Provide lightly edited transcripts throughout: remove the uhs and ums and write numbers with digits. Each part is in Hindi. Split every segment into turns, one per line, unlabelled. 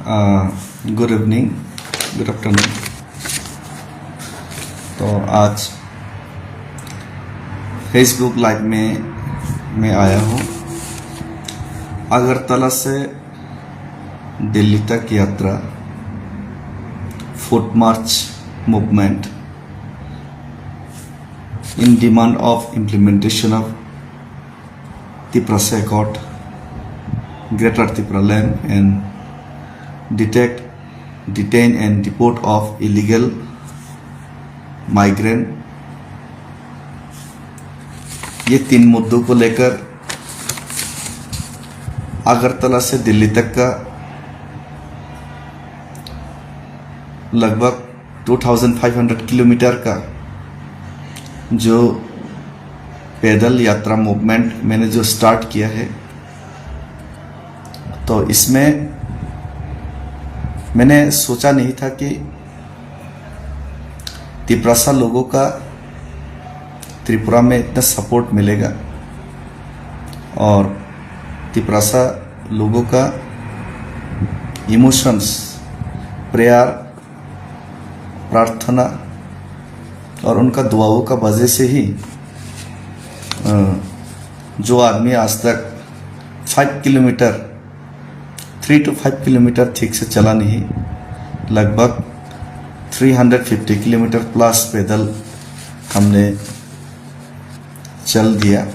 Good evening, good afternoon. तो आज फेसबुक लाइव में मैं आया हूँ। अगरतला से दिल्ली तक यात्रा, foot March movement in demand of implementation of Tiprasa Accord, Greater Tripura Land, and detect, detain and deport of illegal migrant। ये 3 मुद्दों को लेकर अगरतला से दिल्ली तक का लगभग 2500 किलोमीटर का जो पैदल यात्रा मूवमेंट मैंने जो स्टार्ट किया है, तो इसमें मैंने सोचा नहीं था कि तिप्रासा लोगों का त्रिपुरा में इतना सपोर्ट मिलेगा और तिप्रासा लोगों का इमोशंस, प्रेयर, प्रार्थना और उनका दुआओं का वजह से ही जो आदमी आज तक 3 to 5 किलोमीटर ठीक से चला नहीं, लगभग 350 किलोमीटर प्लस पैदल हमने चल दिया।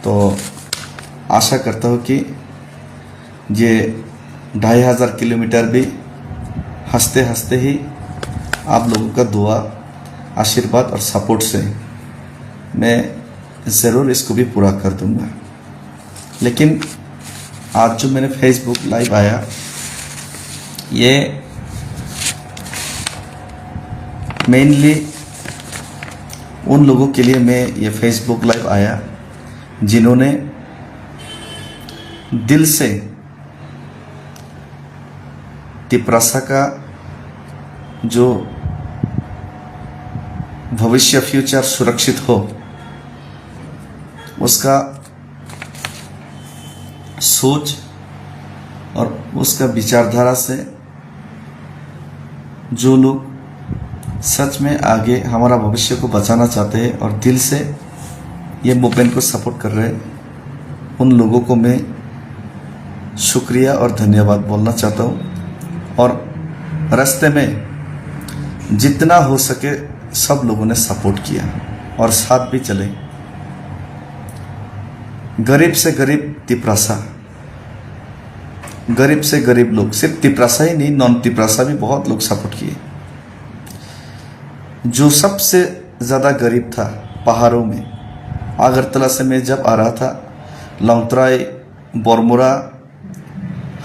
तो आशा करता हूँ कि ये 2500 किलोमीटर भी हंसते हंसते ही आप लोगों का दुआ, आशीर्वाद और सपोर्ट से मैं ज़रूर इसको भी पूरा कर दूंगा। लेकिन आज जो मैंने फेसबुक लाइव आया, ये मेनली उन लोगों के लिए मैं ये फेसबुक लाइव आया जिन्होंने दिल से तिप्रासा का जो भविष्य, फ्यूचर सुरक्षित हो, उसका सोच और उसका विचारधारा से जो लोग सच में आगे हमारा भविष्य को बचाना चाहते हैं और दिल से ये मूवमेंट को सपोर्ट कर रहे हैं, उन लोगों को मैं शुक्रिया और धन्यवाद बोलना चाहता हूँ। और रास्ते में जितना हो सके सब लोगों ने सपोर्ट किया और साथ भी चले। गरीब से गरीब तिप्रासा, गरीब से गरीब लोग, सिर्फ तिप्रासा ही नहीं, नॉन तिप्रासा भी बहुत लोग सपोर्ट किए। जो सबसे ज़्यादा गरीब था पहाड़ों में, अगरतला से मैं जब आ रहा था, लौंगतराई, बोरमुरा,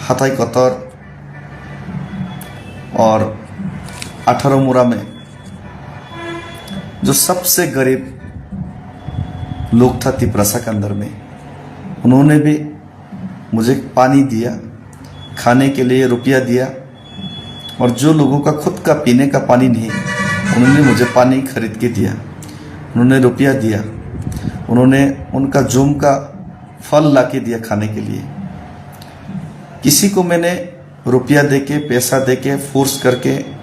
हाथाई कतर और 18 मुरा में जो सबसे गरीब लोग था तिप्रासा के अंदर में, उन्होंने भी मुझे पानी दिया, खाने के लिए रुपया दिया। और जो लोगों का खुद का पीने का पानी नहीं, उन्होंने मुझे पानी खरीद के दिया, उन्होंने रुपया दिया, उन्होंने उनका जूम का फल ला के दिया खाने के लिए। किसी को मैंने रुपया देके, पैसा देके, फोर्स करके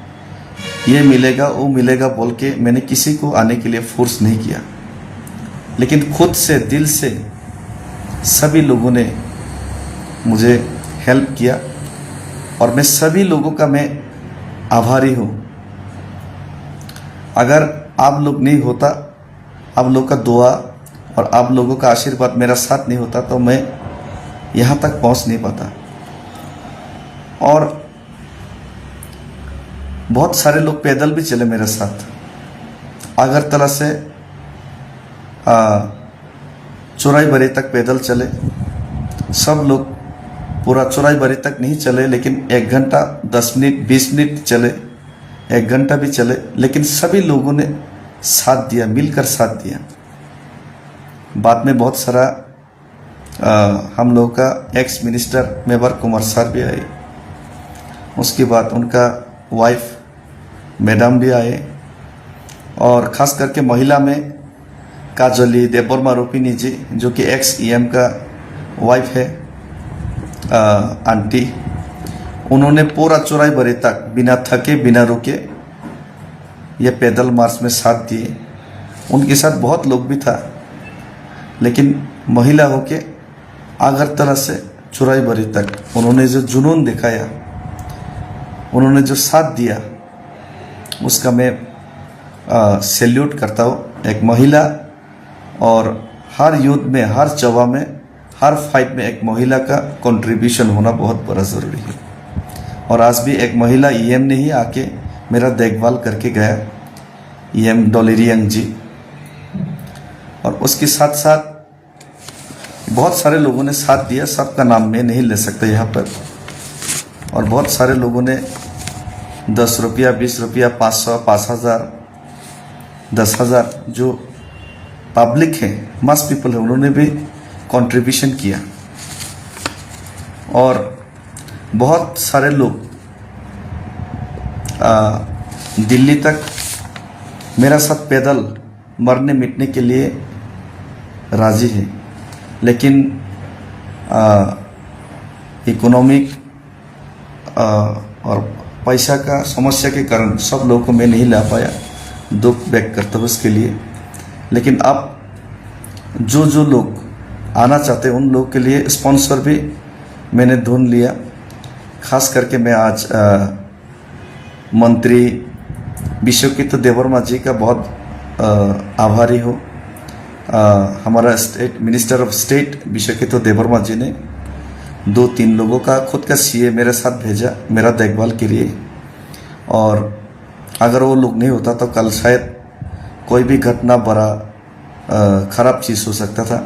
ये मिलेगा वो मिलेगा बोल के मैंने किसी को आने के लिए फोर्स नहीं किया, लेकिन खुद से, दिल से सभी लोगों ने मुझे हेल्प किया और मैं सभी लोगों का मैं आभारी हूँ। अगर आप लोग नहीं होता, आप लोग का दुआ और आप लोगों का आशीर्वाद मेरा साथ नहीं होता, तो मैं यहाँ तक पहुँच नहीं पाता। और बहुत सारे लोग पैदल भी चले मेरे साथ, अगरतला से चौराईबरी तक पैदल चले। सब लोग पूरा चौराईबरी तक नहीं चले, लेकिन 1 घंटा 10 मिनट 20 मिनट चले, 1 घंटा भी चले, लेकिन सभी लोगों ने साथ दिया, मिलकर साथ दिया। बाद में बहुत सारा हम लोगों का एक्स मिनिस्टर मेवर कुमार सर भी आए, उसके बाद उनका वाइफ मैडम भी आए, और ख़ास करके महिला में काजली देवबर्मा रूपिनी जी, जो कि एक्स EM का वाइफ है, आंटी, उन्होंने पूरा चौराई बरे तक बिना थके बिना रुके ये पैदल मार्च में साथ दिए। उनके साथ बहुत लोग भी था, लेकिन महिला होके अगरतला से चौराई बरे तक उन्होंने जो जुनून दिखाया, उन्होंने जो साथ दिया, उसका मैं सैल्यूट करता हूँ। एक महिला, और हर युद्ध में, हर जगह में, हर फाइट में एक महिला का कंट्रीब्यूशन होना बहुत बड़ा ज़रूरी है। और आज भी एक महिला ईएम ने ही आके मेरा देखभाल करके गया, ईएम डोलेरियंग जी। और उसके साथ साथ बहुत सारे लोगों ने साथ दिया, सबका नाम मैं नहीं ले सकता यहाँ पर। और बहुत सारे लोगों ने 10 रुपया, 20 रुपया, 500, 5000, 10,000, जो पब्लिक है, मास पीपल है, उन्होंने भी कंट्रीब्यूशन किया। और बहुत सारे लोग दिल्ली तक मेरा साथ पैदल मरने मिटने के लिए राजी है, लेकिन इकोनॉमिक और पैसा का समस्या के कारण सब लोगों को मैं नहीं ला पाया, दुख व्यक्त करता हूँ उसके लिए। लेकिन अब जो लोग आना चाहते हैं उन लोग के लिए स्पॉन्सर भी मैंने ढूंढ लिया। खास करके मैं आज मंत्री विश्वकित देवर्मा जी का बहुत आभारी हूँ। हमारा state minister of state Vishwakit Debbarma ji ने 2-3 लोगों का खुद का सीए मेरे साथ भेजा मेरा देखभाल के लिए। और अगर वो लोग नहीं होता तो कल शायद कोई भी घटना बड़ा ख़राब चीज़ हो सकता था।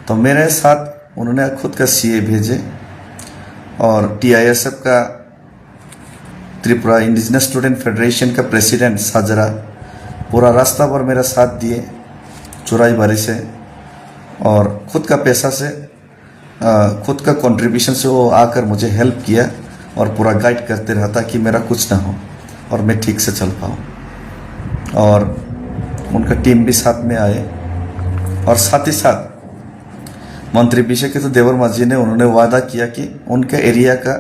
तो मेरे साथ उन्होंने खुद का सीए भेजे। और टीआईएसएफ का, त्रिपुरा इंडिजिनस स्टूडेंट फेडरेशन का प्रेसिडेंट साजरा पूरा रास्ता भर मेरा साथ दिए चौराई बारी से, और खुद का पैसा से, खुद का कंट्रीब्यूशन से वो आकर मुझे हेल्प किया और पूरा गाइड करते रहा ताकि मेरा कुछ ना हो और मैं ठीक से चल पाऊँ। और उनका टीम भी साथ में आए। और साथ ही साथ मंत्री विश्वकित देवर्मा जी ने उन्होंने वादा किया कि उनके एरिया का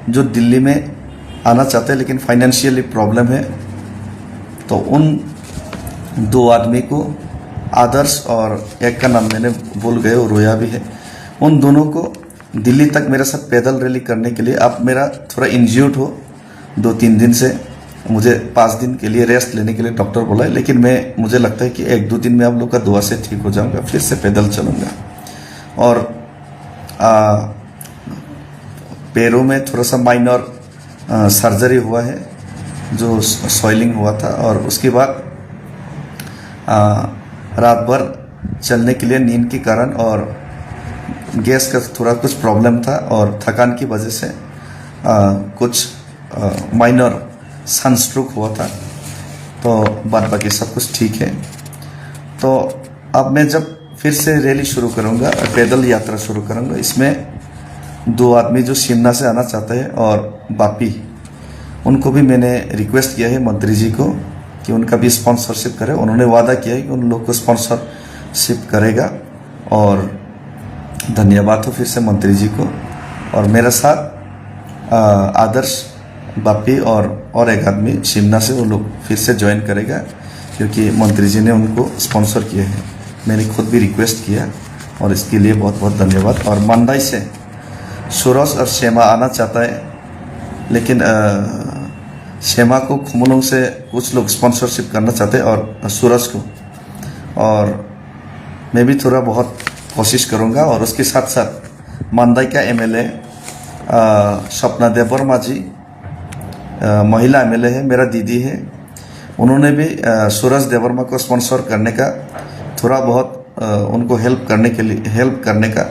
जो दिल्ली में आना चाहते हैं लेकिन फाइनेंशियली प्रॉब्लम है, तो उन 2 आदमी को, आदर्श और एक का नाम मैंने भूल गए और रोया भी है, उन दोनों को दिल्ली तक मेरे साथ पैदल रैली करने के लिए। अब मेरा थोड़ा इंज्यूर्ड हो 2-3 दिन से, मुझे 5 दिन के लिए रेस्ट लेने के लिए डॉक्टर बोला है, लेकिन मुझे लगता है कि 1-2 दिन में आप लोग का दुआ से ठीक हो जाऊंगा, फिर से पैदल चलूँगा। और पैरों में थोड़ा सा माइनर सर्जरी हुआ है, जो सॉइलिंग हुआ था। और उसके बाद रात भर चलने के लिए नींद के कारण और गैस का थोड़ा कुछ प्रॉब्लम था, और थकान की वजह से कुछ माइनर सनस्ट्रोक हुआ था। तो बाद बाकी सब कुछ ठीक है। तो अब मैं जब फिर से रैली शुरू करूंगा, पैदल यात्रा शुरू करूंगा, इसमें 2 आदमी जो शिमला से आना चाहते हैं और बापी, उनको भी मैंने रिक्वेस्ट किया है मंत्री जी को कि उनका भी स्पॉन्सरशिप करे। उन्होंने वादा किया है कि उन लोग को स्पॉन्सरशिप करेगा। और धन्यवाद हो फिर से मंत्री जी को। और मेरे साथ आदर्श, बापी और एक आदमी शिमला से, वो लोग फिर से ज्वाइन करेगा क्योंकि मंत्री जी ने उनको स्पॉन्सर किए हैं। मैंने खुद भी रिक्वेस्ट किया और इसके लिए बहुत बहुत धन्यवाद। और मंदाई से सूरज और शेमा आना चाहता है, लेकिन शेमा को खुमलों से कुछ लोग स्पॉन्सरशिप करना चाहते हैं और सूरज को, और मैं भी थोड़ा बहुत कोशिश करूंगा। और उसके साथ साथ मंदाई का एमएलए स्वप्ना देवर्मा जी, महिला एमएलए है, मेरा दीदी है, उन्होंने भी सूरज देवर्मा को स्पॉन्सर करने का, थोड़ा बहुत उनको हेल्प करने का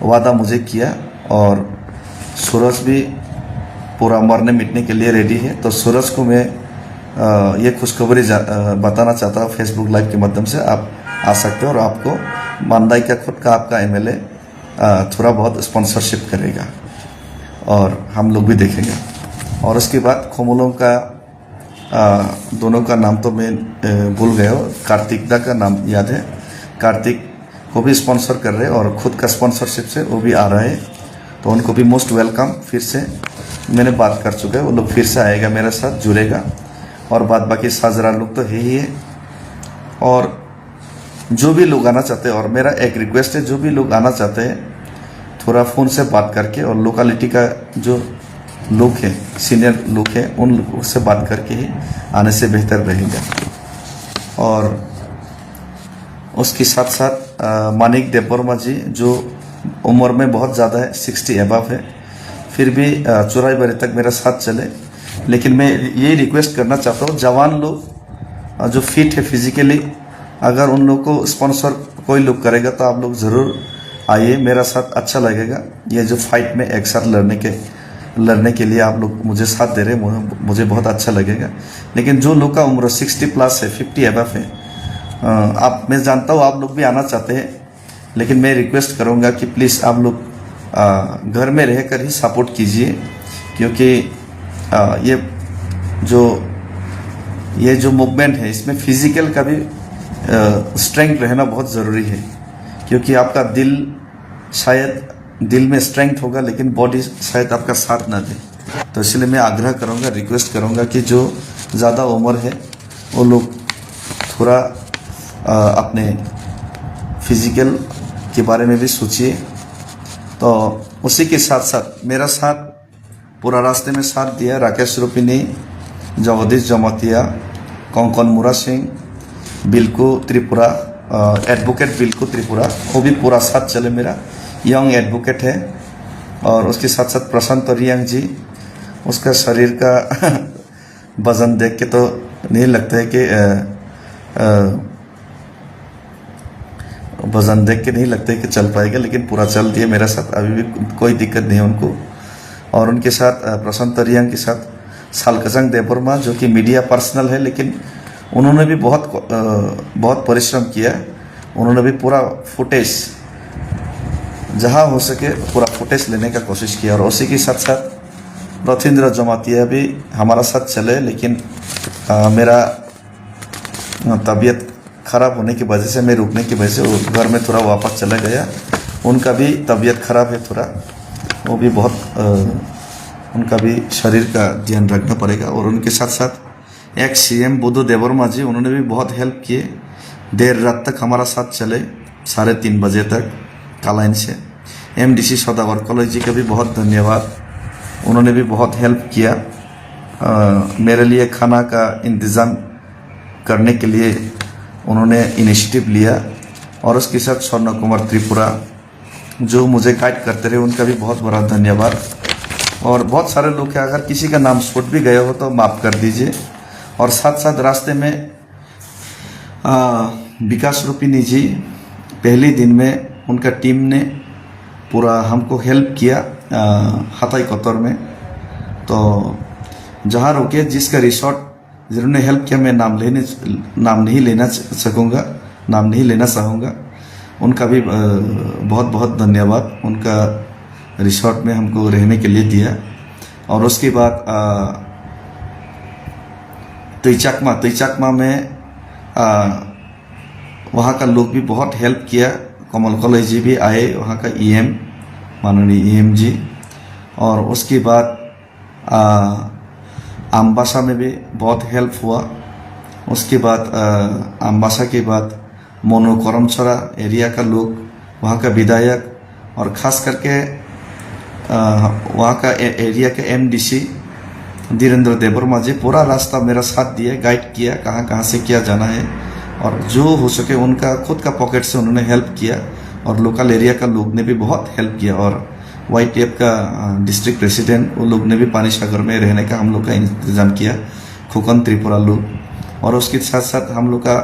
वादा मुझे किया। और सूरज भी पूरा मरने मिटने के लिए रेडी है। तो सूरज को मैं ये खुशखबरी बताना चाहता हूँ फेसबुक लाइव के माध्यम से, आप आ सकते हो और आपको मंदाई का खुद का आपका एमएलए थोड़ा बहुत स्पॉन्सरशिप करेगा और हम लोग भी देखेंगे। और उसके बाद खोमलों का दोनों का नाम तो मैं भूल गया हूँ, कार्तिक दा का नाम याद है, कार्तिक को भी स्पॉन्सर कर रहे हैं और खुद का स्पॉन्सरशिप से वो भी आ रहा है। तो उनको भी मोस्ट वेलकम। फिर से मैंने बात कर चुका है, वो लोग फिर से आएगा, मेरे साथ जुड़ेगा। और बाद बाकी साजरा लोग तो है ही है। और जो भी लोग आना चाहते हैं, और मेरा एक रिक्वेस्ट है, जो भी लोग आना चाहते हैं थोड़ा फ़ोन से बात करके, और लोकेलिटी का जो लोग हैं, सीनियर लोग हैं, उन लोगों से बात करके ही आने से बेहतर रहेगा। और उसके साथ साथ मानिक देवबर्मा जी जो उम्र में बहुत ज़्यादा है, 60 अबव है, फिर भी चौराईबाड़ी तक मेरा साथ चले। लेकिन मैं ये रिक्वेस्ट करना चाहता हूँ, जवान लोग जो फिट है फिजिकली, अगर उन लोग को स्पॉन्सर कोई लोग करेगा तो आप लोग ज़रूर आइए, मेरा साथ अच्छा लगेगा। ये जो फाइट में एक साथ लड़ने के लिए आप लोग मुझे साथ दे रहे हैं, मुझे बहुत अच्छा लगेगा। लेकिन जो लोग का उम्र 60 प्लस है, 50 अबव है, आप, मैं जानता हूँ आप लोग भी आना चाहते हैं, लेकिन मैं रिक्वेस्ट करूँगा कि प्लीज़ आप लोग घर में रहकर ही सपोर्ट कीजिए। क्योंकि ये जो मूवमेंट है, इसमें फिजिकल का भी स्ट्रेंथ रहना बहुत ज़रूरी है। क्योंकि आपका दिल में स्ट्रेंथ होगा, लेकिन बॉडी शायद आपका साथ ना दे। तो इसलिए मैं आग्रह करूँगा, रिक्वेस्ट करूँगा कि जो ज़्यादा उम्र है वो लोग थोड़ा अपने फिजिकल के बारे में भी सोचिए। तो उसी के साथ साथ मेरा साथ पूरा रास्ते में साथ दिया राकेश रूपिनी, जगदीश जमातिया, कंकन मुरा सिंह, बिल्कू त्रिपुरा, एडवोकेट बिल्कू त्रिपुरा, वो भी पूरा साथ चले, मेरा यंग एडवोकेट है। और उसके साथ साथ प्रशांत रियांग जी, उसका शरीर का वजन देख के तो नहीं लगता है कि वजन देख के नहीं लगता है कि चल पाएगा, लेकिन पूरा चल दिए मेरा साथ, अभी भी कोई दिक्कत नहीं है उनको। और उनके साथ प्रशांत रियांग के साथ सालकजंग देवबर्मा, जो कि मीडिया पर्सनल है, लेकिन उन्होंने भी बहुत परिश्रम किया। उन्होंने भी पूरा फुटेज, जहाँ हो सके पूरा फुटेज लेने का कोशिश किया। और उसी के साथ साथ रथिंद्र जमातिया भी हमारा साथ चले, लेकिन मेरा तबीयत ख़राब होने की वजह से, मैं रुकने की वजह से वो घर में थोड़ा वापस चला गया। उनका भी तबीयत ख़राब है थोड़ा, वो भी बहुत उनका भी शरीर का ध्यान रखना पड़ेगा। और उनके साथ साथ एक CM बुद्धू देवबर्मा जी, उन्होंने भी बहुत हेल्प किए, देर रात तक हमारा साथ चले, 3:30 बजे तक कालाइन से। MDC सौदागर कॉलेज जी का भी बहुत धन्यवाद, उन्होंने भी बहुत हेल्प किया मेरे लिए। खाना का इंतज़ाम करने के लिए उन्होंने इनिशिएटिव लिया। और उसके साथ स्वर्ण कुमार त्रिपुरा जो मुझे गाइड करते रहे, उनका भी बहुत बड़ा धन्यवाद। और बहुत सारे लोग हैं, अगर किसी का नाम छूट भी गया हो तो माफ़ कर दीजिए। और साथ साथ रास्ते में विकास रूपिनी जी, पहले दिन में उनका टीम ने पूरा हमको हेल्प किया हताई कोतर में। तो जहाँ रुके, जिसका रिसोर्ट जिन्होंने हेल्प किया, मैं नाम नहीं लेना चाहूँगा, उनका भी बहुत बहुत धन्यवाद। उनका रिसोर्ट में हमको रहने के लिए दिया। और उसके बाद तैचाकमा में वहाँ का लोग भी बहुत हेल्प किया। कमल कॉलेज जी भी आए, वहाँ का EM, माननीय EM जी। और उसके बाद अम्बासा में भी बहुत हेल्प हुआ। उसके बाद अम्बासा के बाद मोनो करमचरा एरिया का लोग, वहाँ का विधायक, और ख़ास करके वहाँ का एरिया के MDC धीरेन्द्र देवबर्मा जी पूरा रास्ता मेरा साथ दिया, गाइड किया कहाँ कहाँ से क्या जाना है। और जो हो सके उनका खुद का पॉकेट से उन्होंने हेल्प किया। और लोकल एरिया का लोग ने भी बहुत हेल्प किया। और YTF का डिस्ट्रिक्ट प्रेसिडेंट, वो लोग ने भी पानी सागर में रहने का हम लोग का इंतज़ाम किया, खुकन त्रिपुरा लोग। और उसके साथ साथ हम लोग का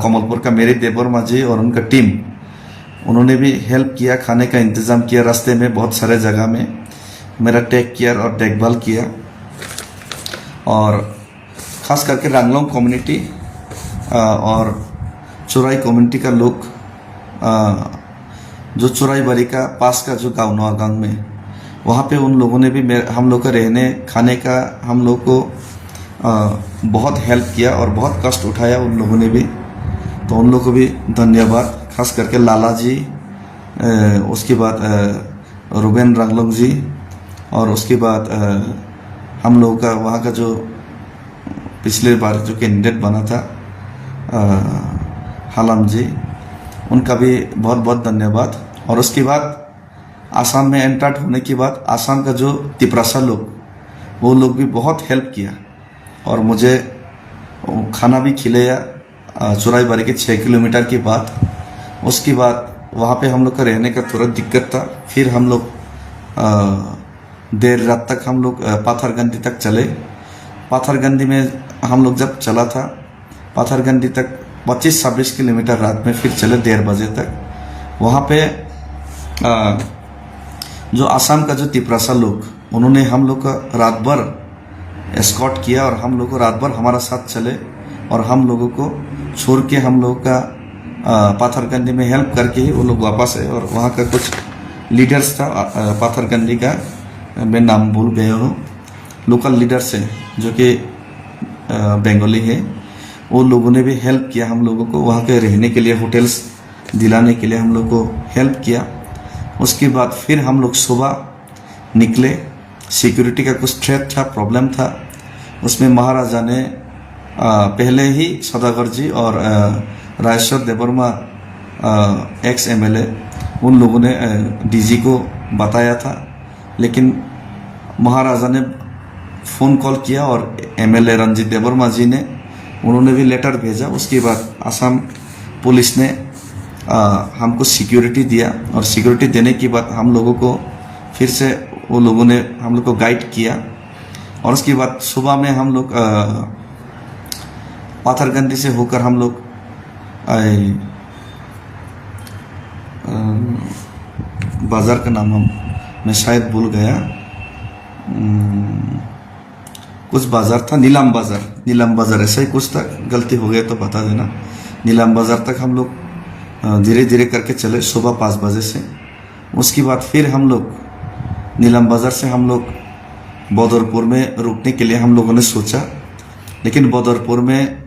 कमलपुर का मेरी देवबर्मा जी और उनका टीम, उन्होंने भी हेल्प किया, खाने का इंतज़ाम किया। रास्ते में बहुत सारे जगह में मेरा टेक केयर और देखभाल किया। और ख़ास करके रांगलोंग कम्युनिटी और चौराई कम्युनिटी का लोग, जो चौराईबाड़ी का पास का जो गाँव नवागांव में, वहाँ पे उन लोगों ने भी हम लोग का रहने खाने का हम लोग को बहुत हेल्प किया और बहुत कष्ट उठाया उन लोगों ने भी। तो उन लोगों को भी धन्यवाद, खास करके लाला जी, उसके बाद रुबेन रंगलोंग जी, और उसके बाद हम लोगों का वहाँ का जो पिछले बार जो कैंडिडेट बना था हालम जी, उनका भी बहुत बहुत धन्यवाद। और उसके बाद आसाम में एंटर्ड होने के बाद आसाम का जो तिपरासा लोग, वो लोग भी बहुत हेल्प किया और मुझे खाना भी खिलाया चुराईबारी के 6 किलोमीटर के बाद। उसके बाद वहाँ पे हम लोग का रहने का थोड़ा दिक्कत था। फिर हम लोग देर रात तक हम लोग पाथरगंदी तक चले। पाथरगंदी में हम लोग जब चला था, पाथरगंदी तक 25-26 किलोमीटर रात में फिर चले 1:30 बजे तक। वहाँ पे जो आसाम का जो तिपरासा लोग, उन्होंने हम लोग का रात भर एस्कॉर्ट किया और हम लोग को रात भर हमारा साथ चले और हम लोगों को छोड़ के हम लोग का पाथरगंदी में हेल्प करके ही वो लोग वापस आए। और वहाँ का कुछ लीडर्स था पाथरगंदी का, मैं नाम भूल गया हूँ, लोकल लीडर्स है जो कि बंगाली है, वो लोगों ने भी हेल्प किया हम लोगों को, वहाँ के रहने के लिए होटल्स दिलाने के लिए हम लोग को हेल्प किया। उसके बाद फिर हम लोग सुबह निकले। सिक्योरिटी का कुछ थ्रेट था, प्रॉब्लम था, उसमें महाराजा ने पहले ही सौदागर जी और राजेश्वर देवर्मा एक्स MLA, उन लोगों ने DG को बताया था, लेकिन महाराजा ने फ़ोन कॉल किया और MLA रंजीत देवर्मा जी ने, उन्होंने भी लेटर भेजा। उसके बाद आसाम पुलिस ने हमको सिक्योरिटी दिया और सिक्योरिटी देने के बाद हम लोगों को फिर से वो लोगों ने हम लोग को गाइड किया। और उसके बाद सुबह में हम लोग पाथरगंदी से होकर हम लोग बाज़ार का नाम मैं शायद भूल गया, कुछ बाज़ार था, नीलाम बाज़ार ऐसा ही कुछ था, गलती हो गया तो बता देना। नीलाम बाज़ार तक हम लोग धीरे धीरे करके चले सुबह 5 बजे से। उसके बाद फिर हम लोग नीलाम बाज़ार से हम लोग बदरपुर में रुकने के लिए हम लोगों ने सोचा, लेकिन बदरपुर में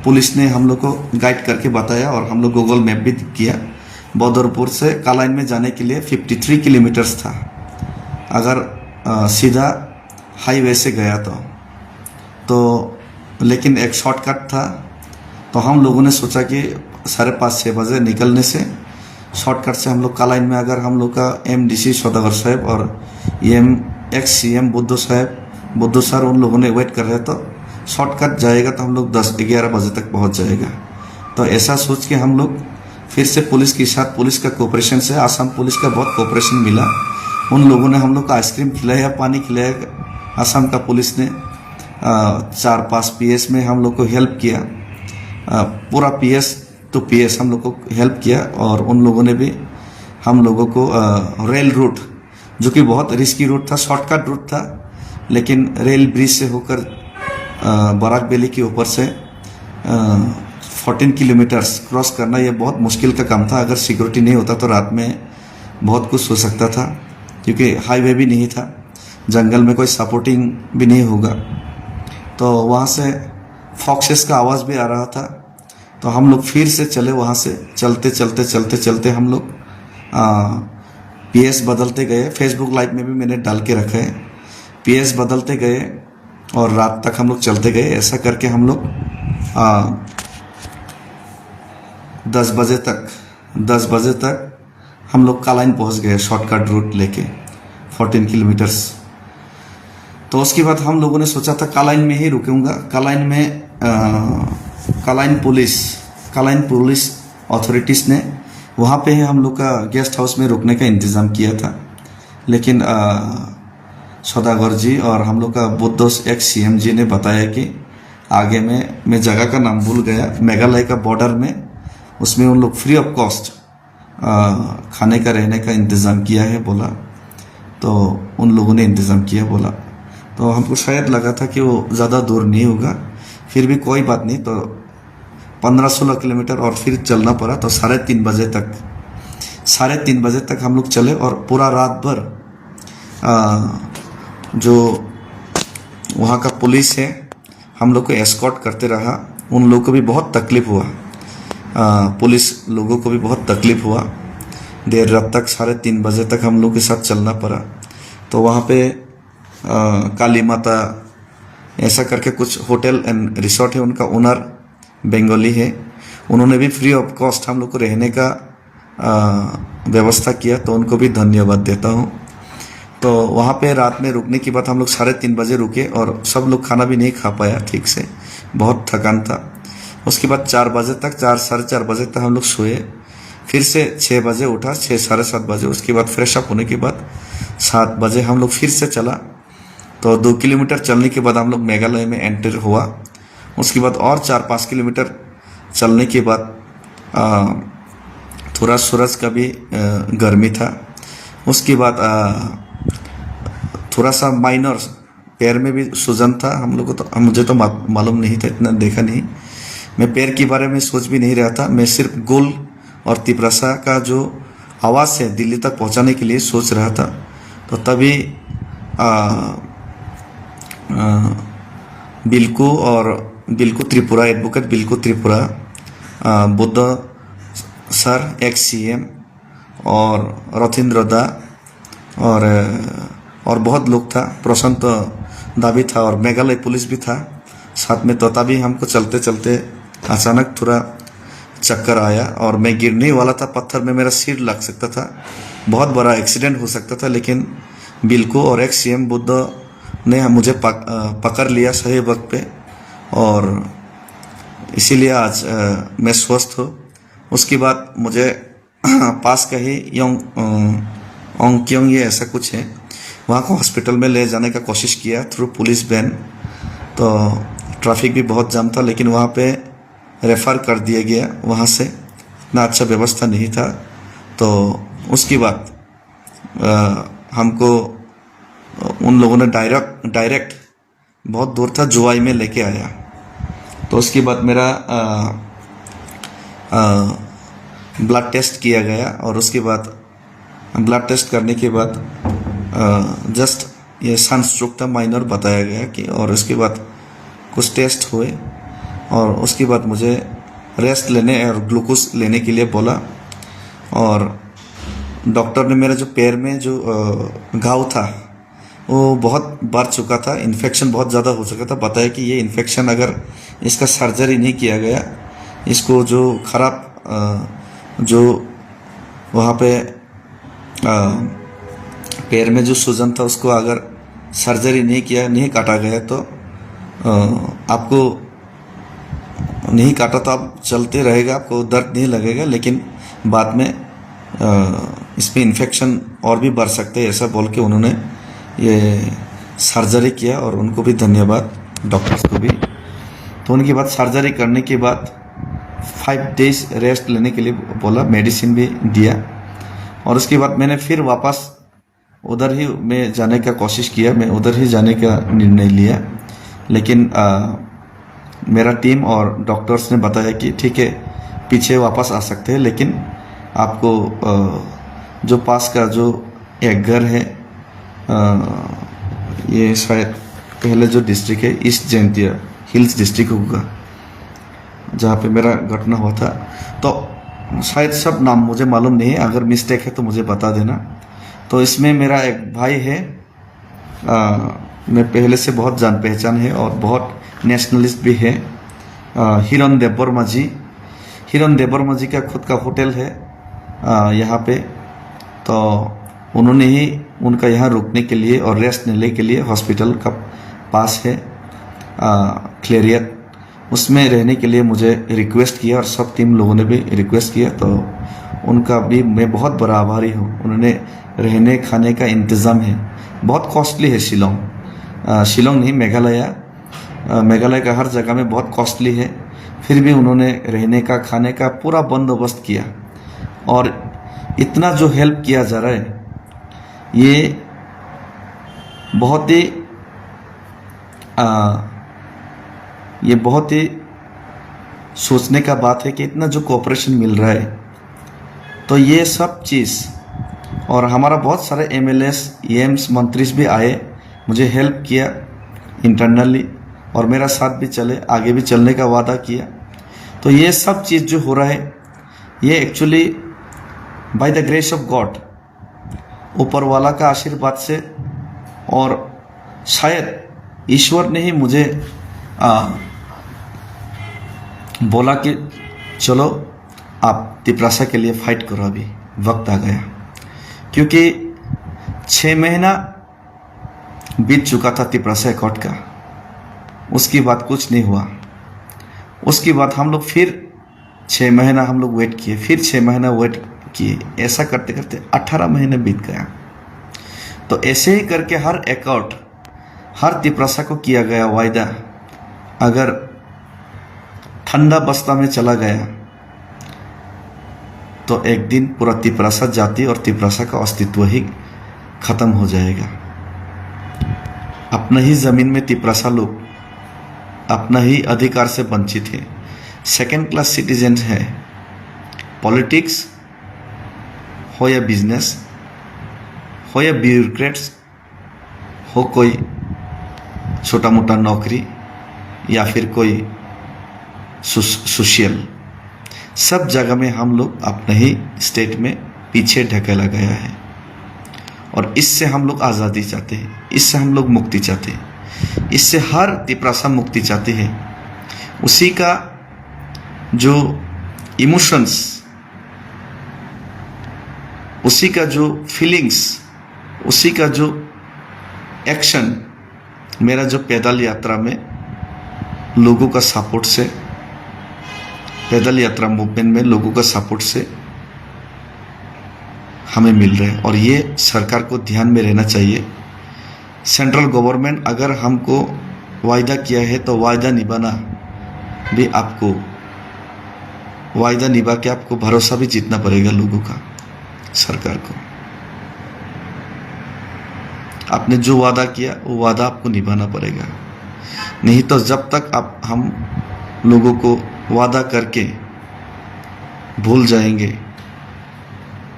पुलिस ने हम लोग को गाइड करके बताया और हम लोग गूगल मैप भी किया। बदरपुर से कालाइन में जाने के लिए 53 किलोमीटर्स था, अगर सीधा हाईवे से गया तो लेकिन एक शॉर्टकट था। तो हम लोगों ने सोचा कि 5:30-6 बजे निकलने से शॉर्टकट से हम लोग कालाइन में, अगर हम लोग का MDC सौदागर साहब और ex-CM बुद्धू सर उन लोगों ने वेट कर रहे, तो शॉर्टकट जाएगा तो हम लोग 10-11 बजे तक पहुंच जाएगा। तो ऐसा सोच के हम लोग फिर से पुलिस के साथ, पुलिस का कोऑपरेशन से, आसाम पुलिस का बहुत कोऑपरेशन मिला। उन लोगों ने हम लोग को आइसक्रीम खिलाया, पानी खिलाया। आसाम का पुलिस ने 4-5 PS में हम लोग को हेल्प किया, पूरा PS to PS हम लोग को हेल्प किया। और उन लोगों ने भी हम लोगों को रेल रूट, जो कि बहुत रिस्की रूट था, शॉर्टकट रूट था, लेकिन रेल ब्रिज से होकर बराक वैली के ऊपर से 14 किलोमीटर्स क्रॉस करना, ये बहुत मुश्किल का काम था। अगर सिक्योरिटी नहीं होता तो रात में बहुत कुछ हो सकता था, क्योंकि हाईवे भी नहीं था, जंगल में कोई सपोर्टिंग भी नहीं होगा। तो वहाँ से फॉक्सेस का आवाज़ भी आ रहा था। तो हम लोग फिर से चले, वहाँ से चलते हम लोग PS बदलते गए। फेसबुक लाइव में भी मैंने डाल के रखा है। PS बदलते गए और रात तक हम लोग चलते गए। ऐसा करके हम लोग 10 बजे तक हम लोग कालाइन पहुँच गए, शॉर्टकट रूट लेके 14 किलोमीटर्स। तो उसके बाद हम लोगों ने सोचा था कालाइन में ही रुकूंगा। कालाइन में कालाइन पुलिस अथॉरिटीज़ ने वहाँ पे ही हम लोग का गेस्ट हाउस में रुकने का इंतज़ाम किया था, लेकिन सौदागर जी और हम लोग का बुद्धोस ex-CM जी ने बताया कि आगे में, मैं जगह का नाम भूल गया, मेघालय का बॉर्डर में, उसमें उन लोग फ्री ऑफ कॉस्ट खाने का, रहने का इंतज़ाम किया है बोला। तो उन लोगों ने इंतज़ाम किया बोला। तो हमको शायद लगा था कि वो ज़्यादा दूर नहीं होगा, फिर भी कोई बात नहीं। तो 15-16 किलोमीटर और फिर चलना पड़ा। तो 3:30 बजे तक हम लोग चले और पूरा रात भर जो वहाँ का पुलिस है हम लोग को एस्कॉर्ट करते रहा। उन लोगों को भी बहुत तकलीफ हुआ, पुलिस लोगों को भी बहुत तकलीफ हुआ। देर रात तक 3:30 बजे तक हम लोग के साथ चलना पड़ा। तो वहाँ पे काली माता ऐसा करके कुछ होटल एंड रिसोर्ट है, उनका ओनर बंगाली है, उन्होंने भी फ्री ऑफ कॉस्ट हम लोग को रहने का व्यवस्था किया, तो उनको भी धन्यवाद देता हूँ। तो वहाँ पे रात में रुकने के बाद हम लोग 3:30 बजे रुके और सब लोग खाना भी नहीं खा पाया ठीक से, बहुत थकान था। उसके बाद 4 बजे तक 4-4:30 बजे तक हम लोग सोए, फिर से 6 बजे उठा, 6-7:30 बजे। उसके बाद फ्रेश अप होने के बाद 7 बजे हम लोग फिर से चला। तो 2 किलोमीटर चलने के बाद हम लोग मेघालय में एंटर हुआ। उसके बाद और 4-5 किलोमीटर चलने के बाद थोड़ा सूरज का भी गर्मी था। उसके बाद थोड़ा सा माइनर पैर में भी सूजन था हम लोग को, तो मुझे तो मालूम नहीं था, इतना देखा नहीं, मैं पैर के बारे में सोच भी नहीं रहा था। मैं सिर्फ गोल और तिपरासा का जो आवाज़ है दिल्ली तक पहुंचाने के लिए सोच रहा था। तो तभी बिल्कु त्रिपुरा, एडवोकेट बिल्कु Tripura, Buddha sir, ex CM, और रथिंद्र दा, और बहुत लोग था, प्रशांत दा भी था, और मेघालय पुलिस भी था साथ में। तो तभी हमको चलते चलते अचानक थोड़ा चक्कर आया और मैं गिरने वाला था, पत्थर में मेरा सिर लग सकता था, बहुत बड़ा एक्सीडेंट हो सकता था। लेकिन बिल्कु और एक्स सीएम बुद्ध ने मुझे पकड़ लिया सही वक्त पे, और इसीलिए आज मैं स्वस्थ हूँ। उसके बाद मुझे पास का ही ओंगक्योंग ये ऐसा कुछ है, वहाँ को हॉस्पिटल में ले जाने का कोशिश किया थ्रू पुलिस वैन। तो ट्रैफिक भी बहुत जाम था, लेकिन वहाँ पे रेफ़र कर दिया गया, वहाँ से इतना अच्छा व्यवस्था नहीं था। तो उसके बाद हमको उन लोगों ने डायरेक्ट बहुत दूर था जुआई में लेके आया। तो उसके बाद मेरा ब्लड टेस्ट किया गया, और उसके बाद ब्लड टेस्ट करने के बाद जस्ट ये सनस्ट्रोक था, माइनर बताया गया कि, और उसके बाद कुछ टेस्ट हुए, और उसके बाद मुझे रेस्ट लेने और ग्लूकोज लेने के लिए बोला। और डॉक्टर ने मेरा जो पैर में जो घाव था वो बहुत बढ़ चुका था, इन्फेक्शन बहुत ज़्यादा हो चुका था, बताया कि ये इन्फेक्शन अगर इसका सर्जरी नहीं किया गया, इसको जो खराब जो वहाँ पे पैर में जो सूजन था उसको अगर सर्जरी नहीं काटा गया, तो आपको नहीं काटा तो आप चलते रहेगा, आपको दर्द नहीं लगेगा, लेकिन बाद में इसमें इन्फेक्शन और भी बढ़ सकते हैं, ऐसा बोल के उन्होंने ये सर्जरी किया। और उनको भी धन्यवाद, डॉक्टर्स को भी। तो उनके बाद सर्जरी करने के बाद 5 डेज रेस्ट लेने के लिए बोला, मेडिसिन भी दिया। और उसके बाद मैंने फिर वापस उधर ही मैं जाने का कोशिश किया, मैं उधर ही जाने का निर्णय लिया। लेकिन मेरा टीम और डॉक्टर्स ने बताया कि ठीक है, पीछे वापस आ सकते हैं, लेकिन आपको जो पास का जो एक घर है, ये शायद पहले जो डिस्ट्रिक्ट है ईस्ट जैंतिया हिल्स डिस्ट्रिक्ट होगा, जहाँ पे मेरा घटना हुआ था। तो शायद सब नाम मुझे मालूम नहीं है, अगर मिस्टेक है तो मुझे बता देना। तो इसमें मेरा एक भाई है, मैं पहले से बहुत जान पहचान है और बहुत नेशनलिस्ट भी है, हिरन देवबर्मा जी। हिरन देवबर्मा जी का खुद का होटल है यहाँ पे। तो उन्होंने ही उनका यहाँ रुकने के लिए और रेस्ट लेने के लिए हॉस्पिटल का पास है क्लेरियत, उसमें रहने के लिए मुझे रिक्वेस्ट किया, और सब टीम लोगों ने भी रिक्वेस्ट किया। तो उनका भी मैं बहुत बड़ा आभारी हूँ। उन्होंने रहने खाने का इंतज़ाम है, बहुत कॉस्टली है शिलोंग नहीं, मेघालय का हर जगह में बहुत कॉस्टली है, फिर भी उन्होंने रहने का खाने का पूरा बंदोबस्त किया। और इतना जो हेल्प किया जा रहा है, ये बहुत ही सोचने का बात है कि इतना जो कोऑपरेशन मिल रहा है। तो ये सब चीज़, और हमारा बहुत सारे एमएलएस एम्स मंत्री भी आए, मुझे हेल्प किया इंटरनली, और मेरा साथ भी चले, आगे भी चलने का वादा किया। तो ये सब चीज़ जो हो रहा है, ये actually by the grace of God, ऊपर वाला का आशीर्वाद से, और शायद ईश्वर ने ही मुझे बोला कि चलो आप तिपरासा के लिए फाइट करो, अभी वक्त आ गया। क्योंकि 6 महीना बीत चुका था तिपरासा एकॉर्ड का, उसके बाद कुछ नहीं हुआ। उसके बाद हम लोग फिर 6 महीना हम लोग वेट किए, फिर 6 महीना वेट किए, ऐसा करते करते 18 महीने बीत गया। तो ऐसे ही करके हर एकॉर्ड, हर तिपरासा को किया गया वायदा अगर ठंडा बस्ता में चला गया तो एक दिन पूरा तिपरासा जाति और तिपरासा का अस्तित्व ही खत्म हो जाएगा। अपना ही जमीन में तिपरासा लोग अपना ही अधिकार से वंचित है, सेकेंड क्लास सिटीजन है। पॉलिटिक्स हो या बिजनेस हो या ब्यूरोक्रेट्स हो, कोई छोटा मोटा नौकरी या फिर कोई सोशल, सब जगह में हम लोग अपने ही स्टेट में पीछे ढकेला गया है। और इससे हम लोग आज़ादी चाहते हैं, इससे हम लोग मुक्ति चाहते हैं, इससे हर तिपरासा मुक्ति चाहते हैं। उसी का जो इमोशंस, उसी का जो फीलिंग्स, उसी का जो एक्शन, मेरा जो पैदल यात्रा में लोगों का सपोर्ट से, पैदल यात्रा मूवमेंट में लोगों का सपोर्ट से हमें मिल रहा है। और ये सरकार को ध्यान में रहना चाहिए। सेंट्रल गवर्नमेंट अगर हमको वायदा किया है तो वायदा निभाना भी, आपको वायदा निभा के आपको भरोसा भी जीतना पड़ेगा लोगों का, सरकार को। आपने जो वादा किया वो वादा आपको निभाना पड़ेगा। नहीं तो जब तक आप हम लोगों को वादा करके भूल जाएंगे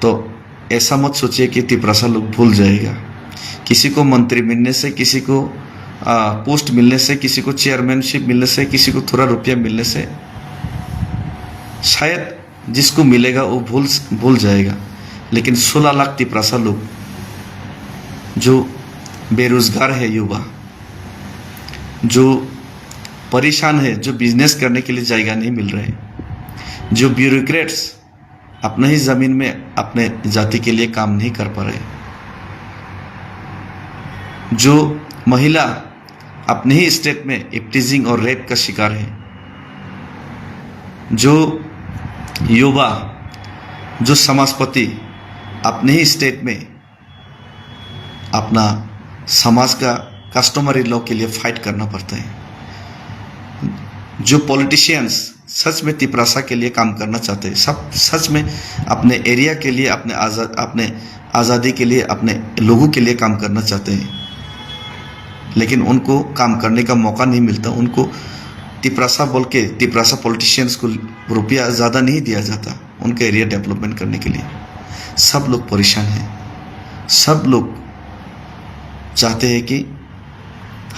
तो ऐसा मत सोचिए कि तिपरासा लोग भूल जाएगा। किसी को मंत्री मिलने से, किसी को पोस्ट मिलने से, किसी को चेयरमैनशिप मिलने से, किसी को थोड़ा रुपया मिलने से शायद जिसको मिलेगा वो भूल जाएगा। लेकिन 16 लाख तिपरासा लोग जो बेरोजगार है, युवा जो परेशान है, जो बिजनेस करने के लिए जगह नहीं मिल रहे, जो ब्यूरोक्रेट्स अपने ही जमीन में अपने जाति के लिए काम नहीं कर पा रहे, जो महिला अपने ही स्टेट में इप्टीजिंग और रेप का शिकार है, जो युवा, जो समाजपति अपने ही स्टेट में अपना समाज का कस्टमरी लॉ के लिए फाइट करना पड़ता है, जो पॉलिटिशियंस सच में तिपरासा के लिए काम करना चाहते हैं, सब सच में अपने एरिया के लिए, अपने आज़ादी के लिए, अपने लोगों के लिए काम करना चाहते हैं, लेकिन उनको काम करने का मौका नहीं मिलता। उनको तिपरासा बोल के, तिपरासा पॉलिटिशियंस को रुपया ज़्यादा नहीं दिया जाता उनके एरिया डेवलपमेंट करने के लिए। सब लोग परेशान हैं, सब लोग चाहते हैं कि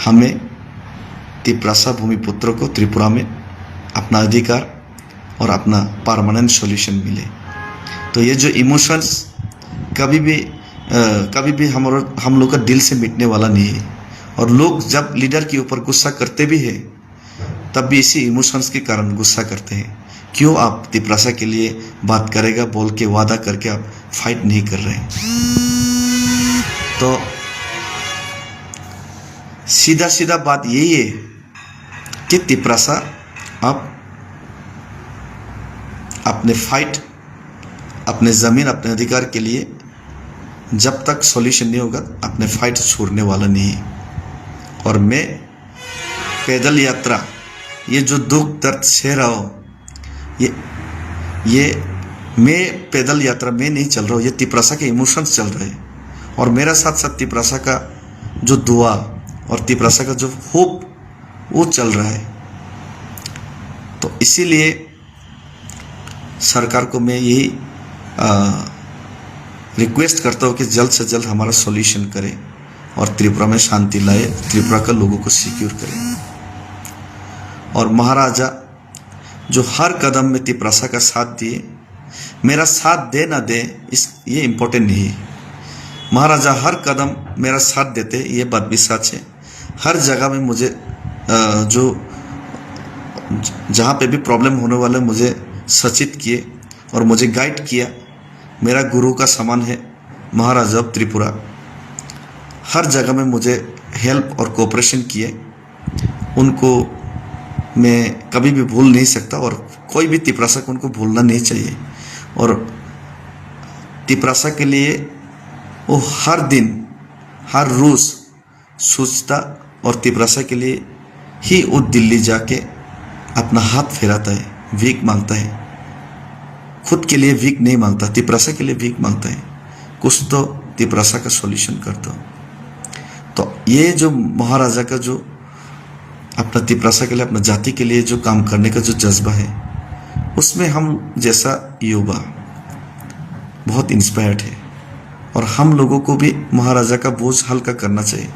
हमें तिपरासा भूमिपुत्र को त्रिपुरा में अपना अधिकार और अपना परमानेंट सॉल्यूशन मिले। तो ये जो इमोशंस कभी भी हम लोग का दिल से मिटने वाला नहीं है। और लोग जब लीडर के ऊपर गुस्सा करते भी हैं तब भी इसी इमोशंस के कारण गुस्सा करते हैं। क्यों आप तिपरासा के लिए बात करेगा बोल के वादा करके आप फाइट नहीं कर रहे हैं? तो सीधा सीधा बात यही है कि तिपरासा आप अपने फाइट, अपने ज़मीन, अपने अधिकार के लिए जब तक सॉल्यूशन नहीं होगा अपने फाइट छोड़ने वाला नहीं है। और मैं पैदल यात्रा, ये जो दुख दर्द सह रहा हूँ, ये मैं पैदल यात्रा में नहीं चल रहा हूँ, ये तिपरासा के इमोशंस चल रहे हैं। और मेरा साथ साथ तिपरासा का जो दुआ और तिपरासा का जो होप वो चल रहा है। तो इसीलिए सरकार को मैं यही रिक्वेस्ट करता हूँ कि जल्द से जल्द हमारा सॉल्यूशन करे और त्रिपुरा में शांति लाए, त्रिपुरा का लोगों को सिक्योर करे। और महाराजा जो हर कदम में तिपरासा का साथ दिए, मेरा साथ दे ना दे ये इम्पोर्टेंट नहीं है। महाराजा हर कदम मेरा साथ देते, ये बात भी सच है। हर जगह में मुझे जो जहाँ पे भी प्रॉब्लम होने वाले मुझे सचेत किए और मुझे गाइड किया। मेरा गुरु का समान है महाराजा ऑफ त्रिपुरा। हर जगह में मुझे हेल्प और कोऑपरेशन किए, उनको मैं कभी भी भूल नहीं सकता और कोई भी तिपरासा को उनको भूलना नहीं चाहिए। और तिपरासा के लिए वो हर दिन हर रोज़ सोचता और तिपरासा के लिए ही वो दिल्ली जाके अपना हाथ फैलाता है, भीख मांगता है। खुद के लिए भीख नहीं मांगता, तिपरासा के लिए भीख मांगता है, कुछ तो तिपरासा का सॉल्यूशन करता हो। तो ये जो महाराजा का जो अपना तिपरासा के लिए, अपना जाति के लिए जो काम करने का जो जज्बा है, उसमें हम जैसा युवा बहुत इंस्पायर्ड है। और हम लोगों को भी महाराजा का बोझ हल्का करना चाहिए।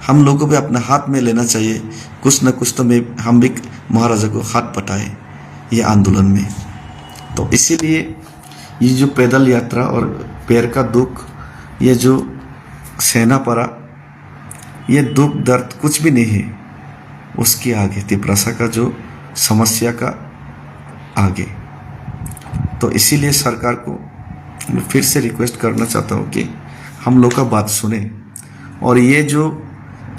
हम लोगों को भी अपने हाथ में लेना चाहिए, कुछ न कुछ तो हम भी महाराजा को हाथ बटाए ये आंदोलन में। तो इसीलिए ये जो पैदल यात्रा और पैर का दुख, ये जो सहना पड़ा, ये दुख दर्द कुछ भी नहीं है उसके आगे, तिपरासा का जो समस्या का आगे। तो इसीलिए सरकार को मैं फिर से रिक्वेस्ट करना चाहता हूँ कि हम लोग का बात सुने। और ये जो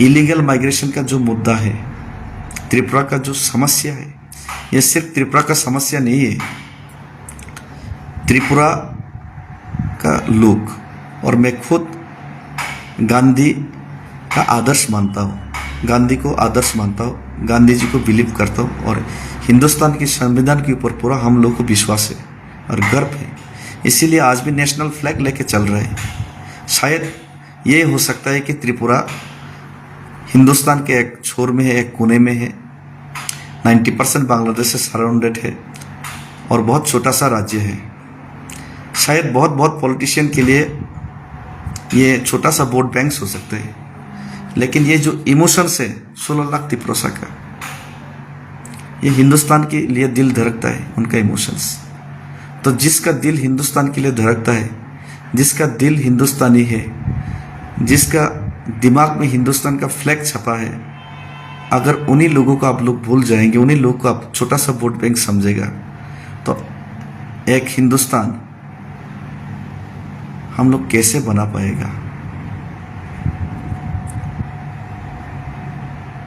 इलीगल माइग्रेशन का जो मुद्दा है, त्रिपुरा का जो समस्या है, ये सिर्फ त्रिपुरा का समस्या नहीं है। त्रिपुरा का लोग और मैं खुद गांधी का आदर्श मानता हूँ, गांधी को आदर्श मानता हूँ, गांधी जी को बिलीव करता हूँ। और हिंदुस्तान के संविधान के ऊपर पूरा हम लोग को विश्वास है और गर्व है। इसीलिए आज भी नेशनल फ्लैग लेके चल रहे हैं। शायद ये हो सकता है कि त्रिपुरा हिंदुस्तान के एक छोर में है, एक कोने में है, 90% बांग्लादेश से सराउंडेड है और बहुत छोटा सा राज्य है। शायद बहुत पॉलिटिशियन के लिए ये छोटा सा वोट बैंक हो सकता है, लेकिन ये जो इमोशंस है 16 लाख तिपरासा का, ये हिंदुस्तान के लिए दिल धड़कता है, उनका इमोशंस। तो जिसका दिल हिंदुस्तान के लिए धड़कता है, जिसका दिल हिंदुस्तानी है, जिसका दिमाग में हिंदुस्तान का फ्लैग छपा है, अगर उन्हीं लोगों को आप लोग भूल जाएंगे, उन्हीं लोगों को आप छोटा सा वोट बैंक समझेगा, तो एक हिंदुस्तान हम लोग कैसे बना पाएगा?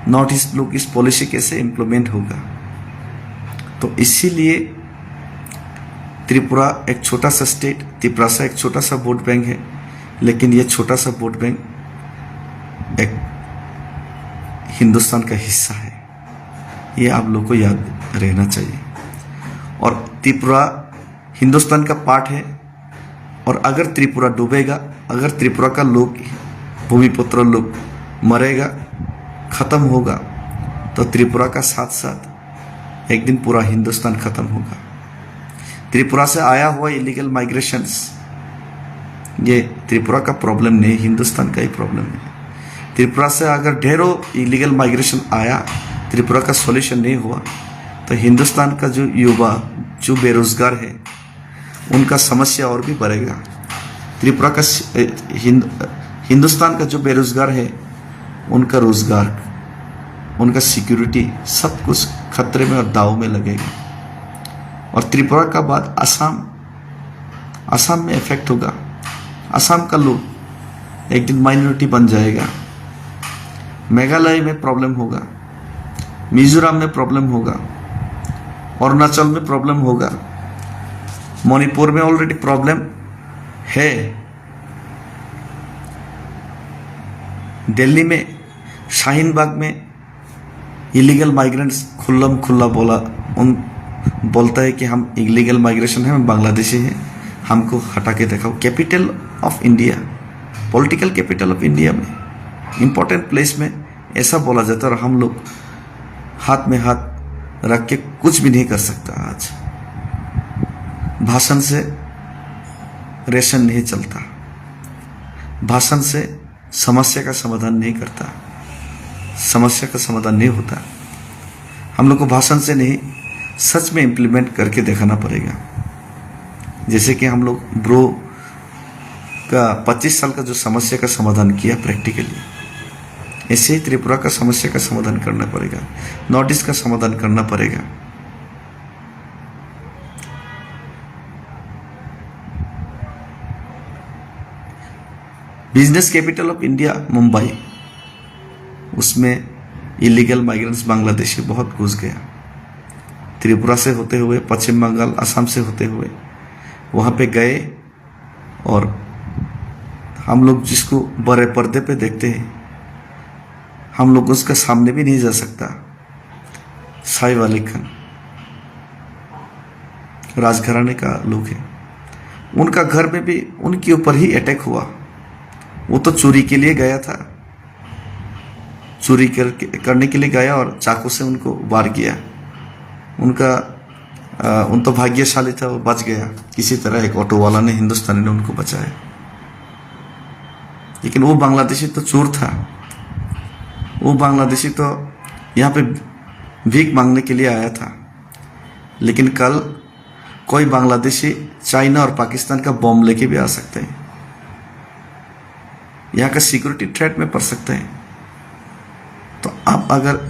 नॉर्थ ईस्ट लोग इस पॉलिसी कैसे इम्प्लीमेंट होगा? तो इसीलिए त्रिपुरा एक छोटा सा स्टेट, तिपरासा एक छोटा सा वोट बैंक है, लेकिन ये छोटा सा वोट बैंक एक हिंदुस्तान का हिस्सा है। ये आप लोग को याद रहना चाहिए। और त्रिपुरा हिंदुस्तान का पार्ट है, और अगर त्रिपुरा डूबेगा, अगर त्रिपुरा का लोग, भूमिपुत्र लोग मरेगा, खत्म होगा, तो त्रिपुरा का साथ साथ एक दिन पूरा हिंदुस्तान खत्म होगा। त्रिपुरा से आया हुआ इलीगल माइग्रेशंस, ये त्रिपुरा का प्रॉब्लम नहीं, हिंदुस्तान का ही प्रॉब्लम है। त्रिपुरा से अगर ढेरों इलीगल माइग्रेशन आया, त्रिपुरा का सॉल्यूशन नहीं हुआ, तो हिंदुस्तान का जो युवा, जो बेरोजगार है, उनका समस्या और भी बढ़ेगा। त्रिपुरा का हिंदुस्तान का जो बेरोजगार है, उनका रोजगार, उनका सिक्योरिटी, सब कुछ खतरे में और दाव में लगेगा। और त्रिपुरा का बाद असम में इफेक्ट होगा। असम का लोग एक दिन माइनॉरिटी बन जाएगा। मेघालय में प्रॉब्लम होगा, मिजोरम में प्रॉब्लम होगा, अरुणाचल में प्रॉब्लम होगा, मणिपुर में ऑलरेडी प्रॉब्लम है, दिल्ली में शाहीन बाग में इलीगल माइग्रेंट्स खुल्लम खुल्ला बोलता है कि हम इलीगल माइग्रेशन है, हम बांग्लादेशी हैं, हमको हटा के दिखाओ। Capital of India, political capital of India में, इम्पोर्टेंट प्लेस में ऐसा बोला जाता है, और हम लोग हाथ में हाथ रख के कुछ भी नहीं कर सकता। आज भाषण से रेशन नहीं चलता, भाषण से समस्या का समाधान नहीं करता, समस्या का समाधान नहीं होता। हम लोग को भाषण से नहीं, सच में इम्प्लीमेंट करके दिखाना पड़ेगा। जैसे कि हम लोग ब्रो का 25 साल का जो समस्या का समाधान किया प्रैक्टिकली, ऐसे ही त्रिपुरा का समस्या का समाधान करना पड़ेगा, नॉर्थ ईस्ट का समाधान करना पड़ेगा। Business capital of India Mumbai, उसमें इलीगल माइग्रेंट्स बांग्लादेशी बहुत घुस गया। त्रिपुरा से होते हुए, पश्चिम बंगाल, असम से होते हुए वहाँ पे गए, और हम लोग जिसको बड़े पर्दे पे देखते हैं, हम लोग उसका सामने भी नहीं जा सकता। साइफ अली खान राजघराने का लोग है, उनका घर में भी उनके ऊपर ही अटैक हुआ। वो तो चोरी के लिए गया था, चोरी करने के लिए गया और चाकू से उनको वार किया। उन तो भाग्यशाली था, वो बच गया किसी तरह। एक ऑटो वाला ने, हिंदुस्तानी ने उनको बचाया। लेकिन वो बांग्लादेशी तो चोर था, वो बांग्लादेशी तो यहाँ पे भीख मांगने के लिए आया था। लेकिन कल कोई बांग्लादेशी चाइना और पाकिस्तान का बॉम्ब लेके भी आ सकते हैं, यहाँ का सिक्योरिटी थ्रेट में पड़ सकते हैं। तो आप अगर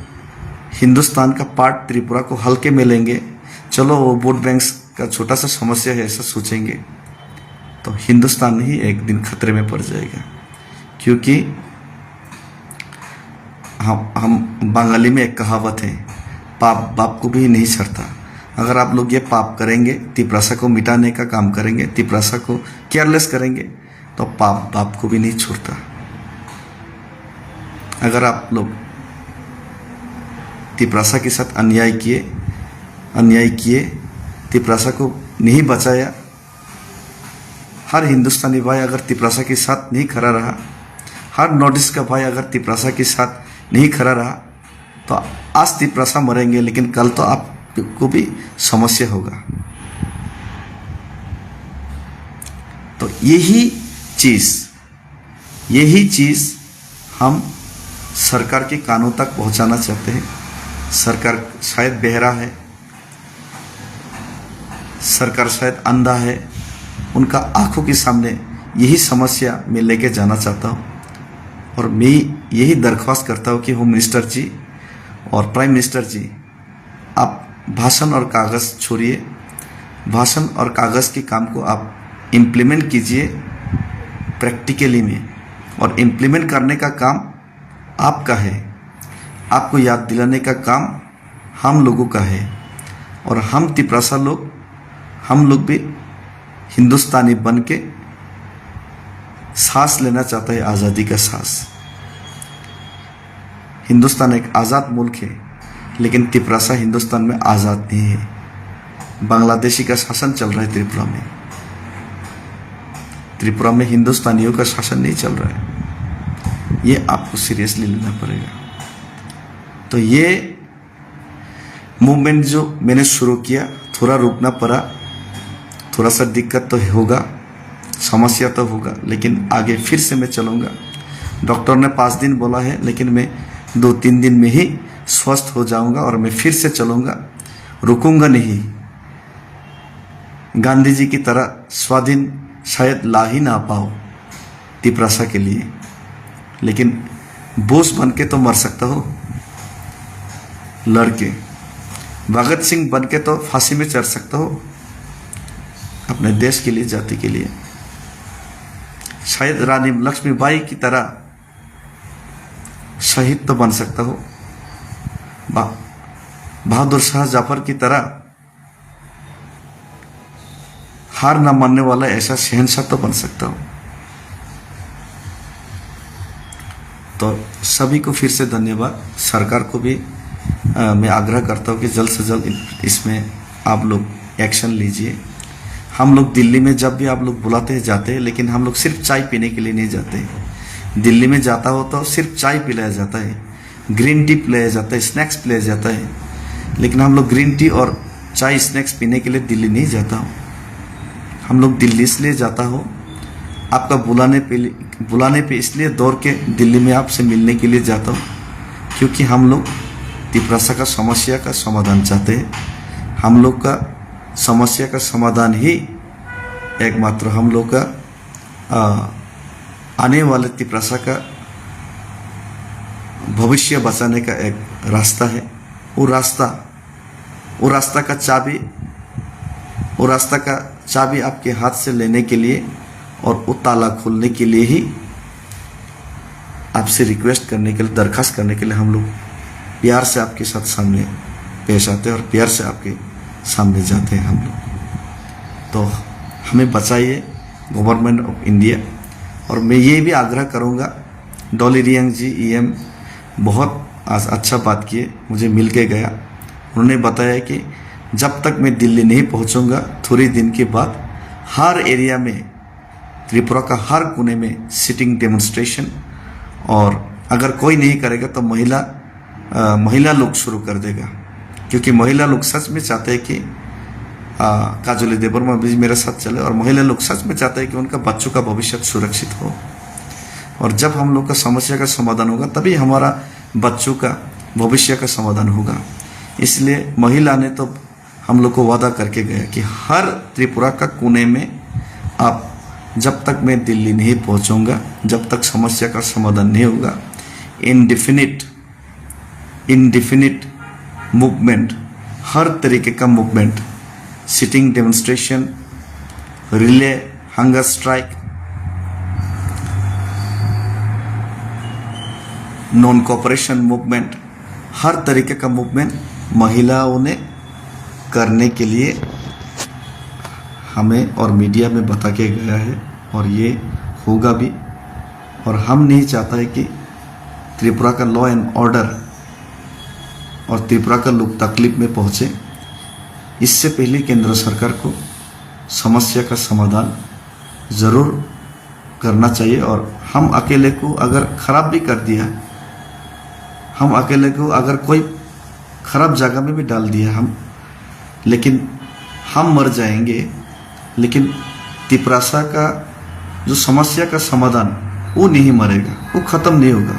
हिंदुस्तान का पार्ट त्रिपुरा को हल्के में लेंगे, चलो वो वोट बैंक्स का छोटा सा समस्या है ऐसा सोचेंगे, तो हिंदुस्तान ही एक दिन खतरे में पड़ जाएगा। क्योंकि हम बंगाली में एक कहावत है, पाप बाप को भी नहीं छड़ता। अगर आप लोग ये पाप करेंगे, तिपरासा को मिटाने का काम करेंगे, तिपरासा को केयरलेस करेंगे, तो पाप बाप को भी नहीं छोड़ता। अगर आप लोग तिपरासा के साथ अन्याय किए, तिपरासा को नहीं बचाया, हर हिंदुस्तानी भाई अगर तिपरासा के साथ नहीं खड़ा रहा, हर नॉर्थ ईस्ट का भाई अगर तिपरासा के साथ नहीं खड़ा रहा, तो आज तिपरासा मरेंगे, लेकिन कल तो आपको भी समस्या होगा। तो यही चीज हम सरकार के कानों तक पहुंचाना चाहते हैं। सरकार शायद बहरा है, सरकार शायद अंधा है, उनका आंखों के सामने यही समस्या मैं लेके जाना चाहता हूँ। और मैं यही दरख्वास्त करता हूँ कि होम मिनिस्टर जी और प्राइम मिनिस्टर जी, आप भाषण और कागज़ छोड़िए, भाषण और कागज़ के काम को आप इम्प्लीमेंट कीजिए प्रैक्टिकली में। और इम्प्लीमेंट करने का काम आपका है, आपको याद दिलाने का काम हम लोगों का है। और हम तिपरासा लोग, हम लोग भी हिंदुस्तानी बन के सांस लेना चाहता है, आज़ादी का सांस। हिंदुस्तान एक आज़ाद मुल्क है, लेकिन तिपरासा हिंदुस्तान में आज़ाद नहीं है। बांग्लादेशी का शासन चल रहा है त्रिपुरा में, त्रिपुरा में हिंदुस्तानियों का शासन नहीं चल रहा है। ये आपको सीरियसली लेना पड़ेगा। तो ये मूवमेंट जो मैंने शुरू किया, थोड़ा रुकना पड़ा, थोड़ा सा दिक्कत तो होगा, समस्या तो होगा, लेकिन आगे फिर से मैं चलूँगा। डॉक्टर ने 5 दिन बोला है, लेकिन मैं 2-3 दिन में ही स्वस्थ हो जाऊंगा और मैं फिर से चलूँगा, रुकूंगा नहीं। गांधी जी की तरह स्वाधीन शायद ला ही ना पाओ तिपरासा के लिए, लेकिन बोस बन के तो मर सकता हो लड़के। भगत सिंह बन के तो फांसी में चढ़ सकता हो अपने देश के लिए, जाति के लिए। शायद रानी लक्ष्मीबाई की तरह शहीद तो बन सकता हो, बहादुर शाह जाफर की तरह हार न मानने वाला ऐसा शहंशाह तो बन सकता हो। तो सभी को फिर से धन्यवाद। सरकार को भी मैं आग्रह करता हूँ कि जल्द से जल्द इसमें आप लोग एक्शन लीजिए। हम लोग दिल्ली में जब भी आप लोग बुलाते हैं जाते हैं, लेकिन हम लोग सिर्फ चाय पीने के लिए नहीं जाते हैं। दिल्ली में जाता हो तो सिर्फ चाय पिलाया जाता है, ग्रीन टी पिलाया जाता है, स्नैक्स पिलाया जाता है, लेकिन हम लोग ग्रीन टी और चाय स्नैक्स पीने के लिए दिल्ली नहीं जाता हो। हम लोग दिल्ली इसलिए जाता हो, आपका बुलाने पे इसलिए दौड़ के दिल्ली में आपसे मिलने के लिए जाता हूँ, क्योंकि हम लोग तिपरासा का समस्या का समाधान चाहते हैं। हम लोग का समस्या का समाधान ही एकमात्र हम लोग का आने वाले तिप्रासा का भविष्य बचाने का एक रास्ता है। वो रास्ता का चाबी आपके हाथ से लेने के लिए और वो ताला खोलने के लिए ही आपसे रिक्वेस्ट करने के लिए, दरखास्त करने के लिए हम लोग प्यार से आपके साथ सामने पेश आते हैं और प्यार से आपके सामने जाते हैं हम लोग। तो हमें बचाइए, गवर्नमेंट ऑफ इंडिया। और मैं ये भी आग्रह करूँगा, डॉली रियांग जी EM बहुत अच्छा बात किए, मुझे मिल के गया। उन्होंने बताया कि जब तक मैं दिल्ली नहीं पहुंचूंगा, थोड़ी दिन के बाद हर एरिया में, त्रिपुरा का हर कोने में सिटिंग डेमोन्स्ट्रेशन, और अगर कोई नहीं करेगा तो महिला लोग शुरू कर देगा, क्योंकि महिला लोग सच में चाहते हैं कि काजोली देबर्मा भी मेरे साथ चले, और महिला लोग सच में चाहते हैं कि उनका बच्चों का भविष्य सुरक्षित हो। और जब हम लोग का समस्या का समाधान होगा तभी हमारा बच्चों का भविष्य का समाधान होगा। इसलिए महिला ने तो हम लोग को वादा करके गया कि हर त्रिपुरा का कोने में आप, जब तक मैं दिल्ली नहीं पहुंचूंगा, जब तक समस्या का समाधान नहीं होगा, इनडिफिनिट मूवमेंट, हर तरीके का movement, sitting demonstration, relay, hunger strike, non cooperation movement, हर तरीके का मूवमेंट महिलाओं ने करने के लिए हमें और मीडिया में बता के गया है, और ये होगा भी। और हम नहीं चाहता है कि त्रिपुरा का लॉ एंड ऑर्डर और त्रिपुरा का लोग तकलीफ में पहुंचे। इससे पहले केंद्र सरकार को समस्या का समाधान ज़रूर करना चाहिए। और हम अकेले को अगर खराब भी कर दिया, हम अकेले को अगर कोई खराब जगह में भी डाल दिया लेकिन हम मर जाएंगे, लेकिन तिप्रासा का जो समस्या का समाधान वो नहीं मरेगा, वो ख़त्म नहीं होगा।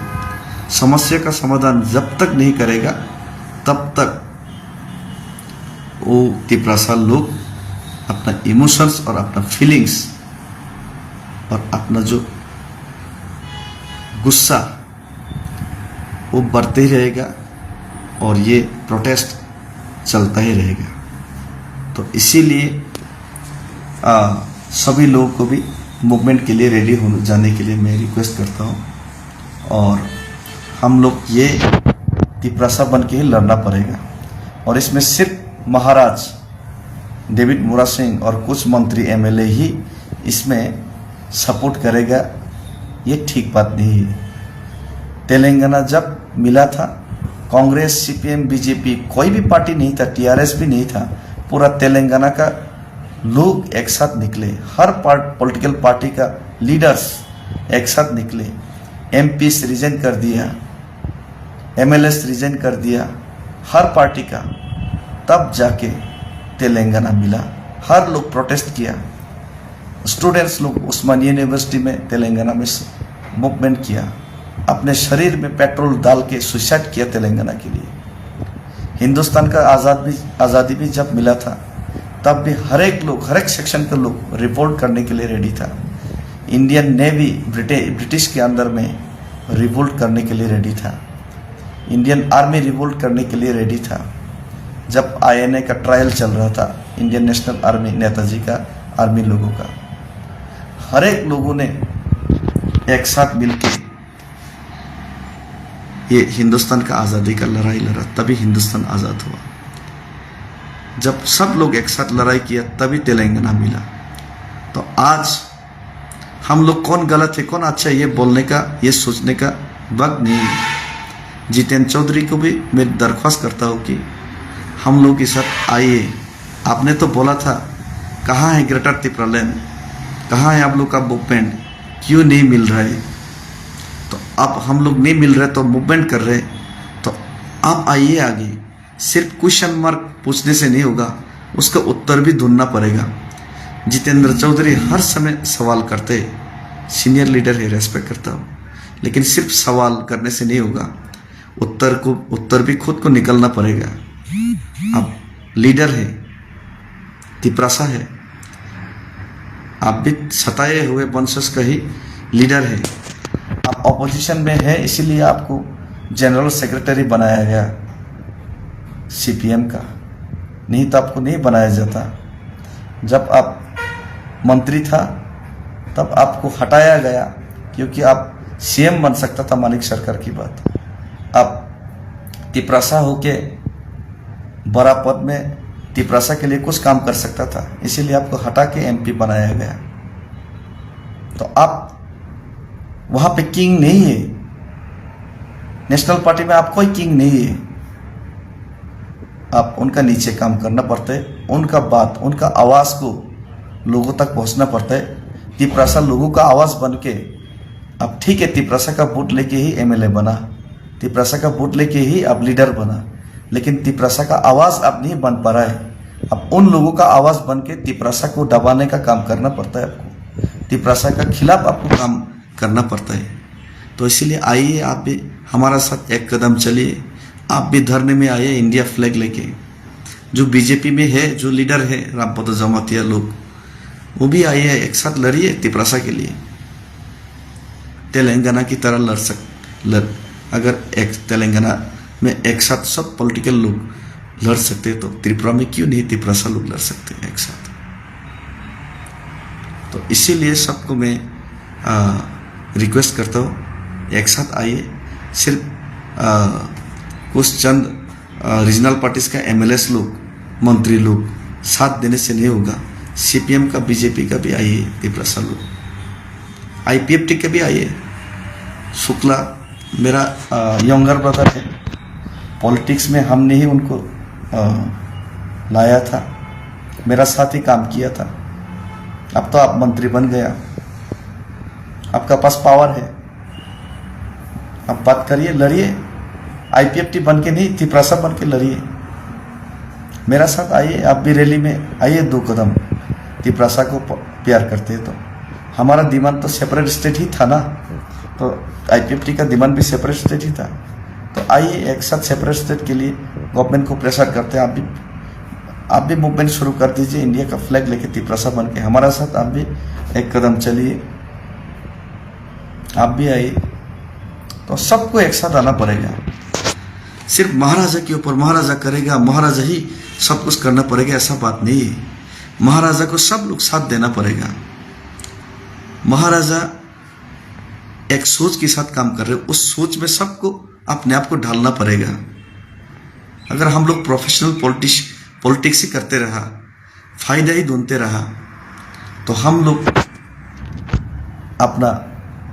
समस्या का समाधान जब तक नहीं करेगा तब तक वो तिप्रासा लोग अपना इमोशंस और अपना फीलिंग्स और अपना जो गुस्सा वो बढ़ते ही रहेगा, और ये प्रोटेस्ट चलता ही रहेगा। तो इसीलिए सभी लोगों को भी मूवमेंट के लिए रेडी हो जाने के लिए मैं रिक्वेस्ट करता हूँ। और हम लोग ये तिप्रासा बन के ही लड़ना पड़ेगा। और इसमें सिर्फ महाराज डेविड मोरा सिंह और कुछ मंत्री MLA ही इसमें सपोर्ट करेगा, ये ठीक बात नहीं है। तेलंगाना जब मिला था, कांग्रेस, CPM, BJP कोई भी पार्टी नहीं था, TRS भी नहीं था, पूरा तेलंगाना का लोग एक साथ निकले, हर पॉलिटिकल पार्टी का लीडर्स एक साथ निकले, MPs रिजाइन कर दिया, MLAs रिजाइन कर दिया, हर पार्टी का, तब जाके तेलंगाना मिला। हर लोग प्रोटेस्ट किया, स्टूडेंट्स लोग उस्मानिया यूनिवर्सिटी में तेलंगाना में मूवमेंट किया, अपने शरीर में पेट्रोल डाल के सुसाइड किया तेलंगाना के लिए। हिंदुस्तान का आज़ादी भी जब मिला था तब भी हर एक सेक्शन के लोग रिवोल्ट करने के लिए रेडी था। इंडियन नेवी ब्रिटिश के अंदर में रिवोल्ट करने के लिए रेडी था। इंडियन आर्मी रिवोल्ट करने के लिए रेडी था। जब INA का ट्रायल चल रहा था, इंडियन नेशनल आर्मी, नेताजी का आर्मी लोगों का, हर एक लोगों ने एक साथ मिलकर ये हिंदुस्तान का आज़ादी का लड़ाई लड़ा, तभी हिंदुस्तान आज़ाद हुआ। जब सब लोग एक साथ लड़ाई किया तभी तेलंगाना मिला। तो आज हम लोग कौन गलत है कौन अच्छा है ये बोलने का, ये सोचने का वक्त नहीं है। जितेंद्र चौधरी को भी मैं दरख्वास्त करता हूँ कि हम लोग के साथ आइए। आपने तो बोला था कहाँ है ग्रेटर त्रिपुरालैंड, कहाँ है आप लोग का मूवमेंट, क्यों नहीं मिल रहा है? तो अब हम लोग नहीं मिल रहे तो मूवमेंट कर रहे, तो आप आइए आगे। सिर्फ क्वेश्चन मार्क पूछने से नहीं होगा, उसका उत्तर भी ढूंढना पड़ेगा। जितेंद्र चौधरी हर समय सवाल करते, सीनियर लीडर है, रेस्पेक्ट करता हूँ, लेकिन सिर्फ सवाल करने से नहीं होगा, उत्तर भी खुद को निकलना पड़ेगा। अब लीडर है, तिप्रासा है, आप भी सताए हुए वंशज का ही लीडर है। आप ऑपोजिशन में है, इसीलिए आपको जनरल सेक्रेटरी बनाया गया सीपीएम का, नहीं तो आपको नहीं बनाया जाता। जब आप मंत्री था तब आपको हटाया गया क्योंकि आप सीएम बन सकता था मानिक सरकार की बात। आप तिपरासा होके बड़ा पद में तिपरासा के लिए कुछ काम कर सकता था, इसीलिए आपको हटा के एमपी बनाया गया। तो आप वहां पे किंग नहीं है, नेशनल पार्टी में आप कोई किंग नहीं है। आप उनका नीचे काम करना पड़ता है, उनका बात, उनका आवाज को लोगों तक पहुंचना पड़ता है। तिपरासा लोगों का आवाज बन के, अब ठीक है तिपरासा का वोट लेके ही एमएलए बना, तिपरासा का वोट लेके ही अब लीडर बना, लेकिन तिपरासा का आवाज अब नहीं बन पा रहा है। अब उन लोगों का आवाज बन के तिपरासा को दबाने का काम करना पड़ता है आपको, तिपरासा का खिलाफ आपको काम करना पड़ता है। तो इसीलिए आइए, आप भी हमारा साथ एक कदम चलिए। आप भी धरने में आइए इंडिया फ्लैग लेके। जो बीजेपी में है, जो लीडर है रामपद जमातिया लोग, वो भी आइए, एक साथ लड़िए तिपरासा के लिए। तेलंगाना की तरह अगर एक तेलंगाना में एक साथ सब पॉलिटिकल लोग लड़ सकते तो त्रिपुरा में क्यों नहीं तिपरासा लोग लड़ सकते एक साथ। तो इसीलिए सबको मैं रिक्वेस्ट करता हूँ, एक साथ आइए। सिर्फ कुछ चंद रीजनल पार्टीज का एमएलएस लोग, मंत्री लोग साथ देने से नहीं होगा। सीपीएम का, बीजेपी का भी आइए तिपरासा लोग, आईपीएफटी के भी आइए। शुक्ला मेरा यंगर ब्रदर है, पॉलिटिक्स में हमने ही उनको लाया था, मेरा साथ ही काम किया था। अब तो आप मंत्री बन गया, आपका पास पावर है, आप बात करिए, लड़िए। आईपीएफटी बन के नहीं, तिपरासा बन के लड़िए। मेरा साथ आइए, आप भी रैली में आइए, 2 कदम। तिपरासा को प्यार करते हैं तो हमारा डिमांड तो सेपरेट स्टेट ही था ना, तो आईपीएफटी का डिमांड भी सेपरेट स्टेट ही था। तो आइए एक साथ सेपरेट स्टेट के लिए गवर्नमेंट को प्रेशर करते हैं। आप भी मूवमेंट शुरू कर दीजिए, इंडिया का फ्लैग लेके तिपरासा बन के हमारा साथ आप भी एक कदम चलिए। आप भी आइए, तो सबको एक साथ आना पड़ेगा। सिर्फ महाराजा के ऊपर महाराजा करेगा, महाराजा ही सब कुछ करना पड़ेगा, ऐसा बात नहीं है। महाराजा को सब लोग साथ देना पड़ेगा। महाराजा एक सोच के साथ काम कर रहे हो, उस सोच में सबको अपने आप को ढालना पड़ेगा। अगर हम लोग प्रोफेशनल पॉलिटिक्स ही करते रहा, फायदा ही ढूंढते रहा, तो हम लोग अपना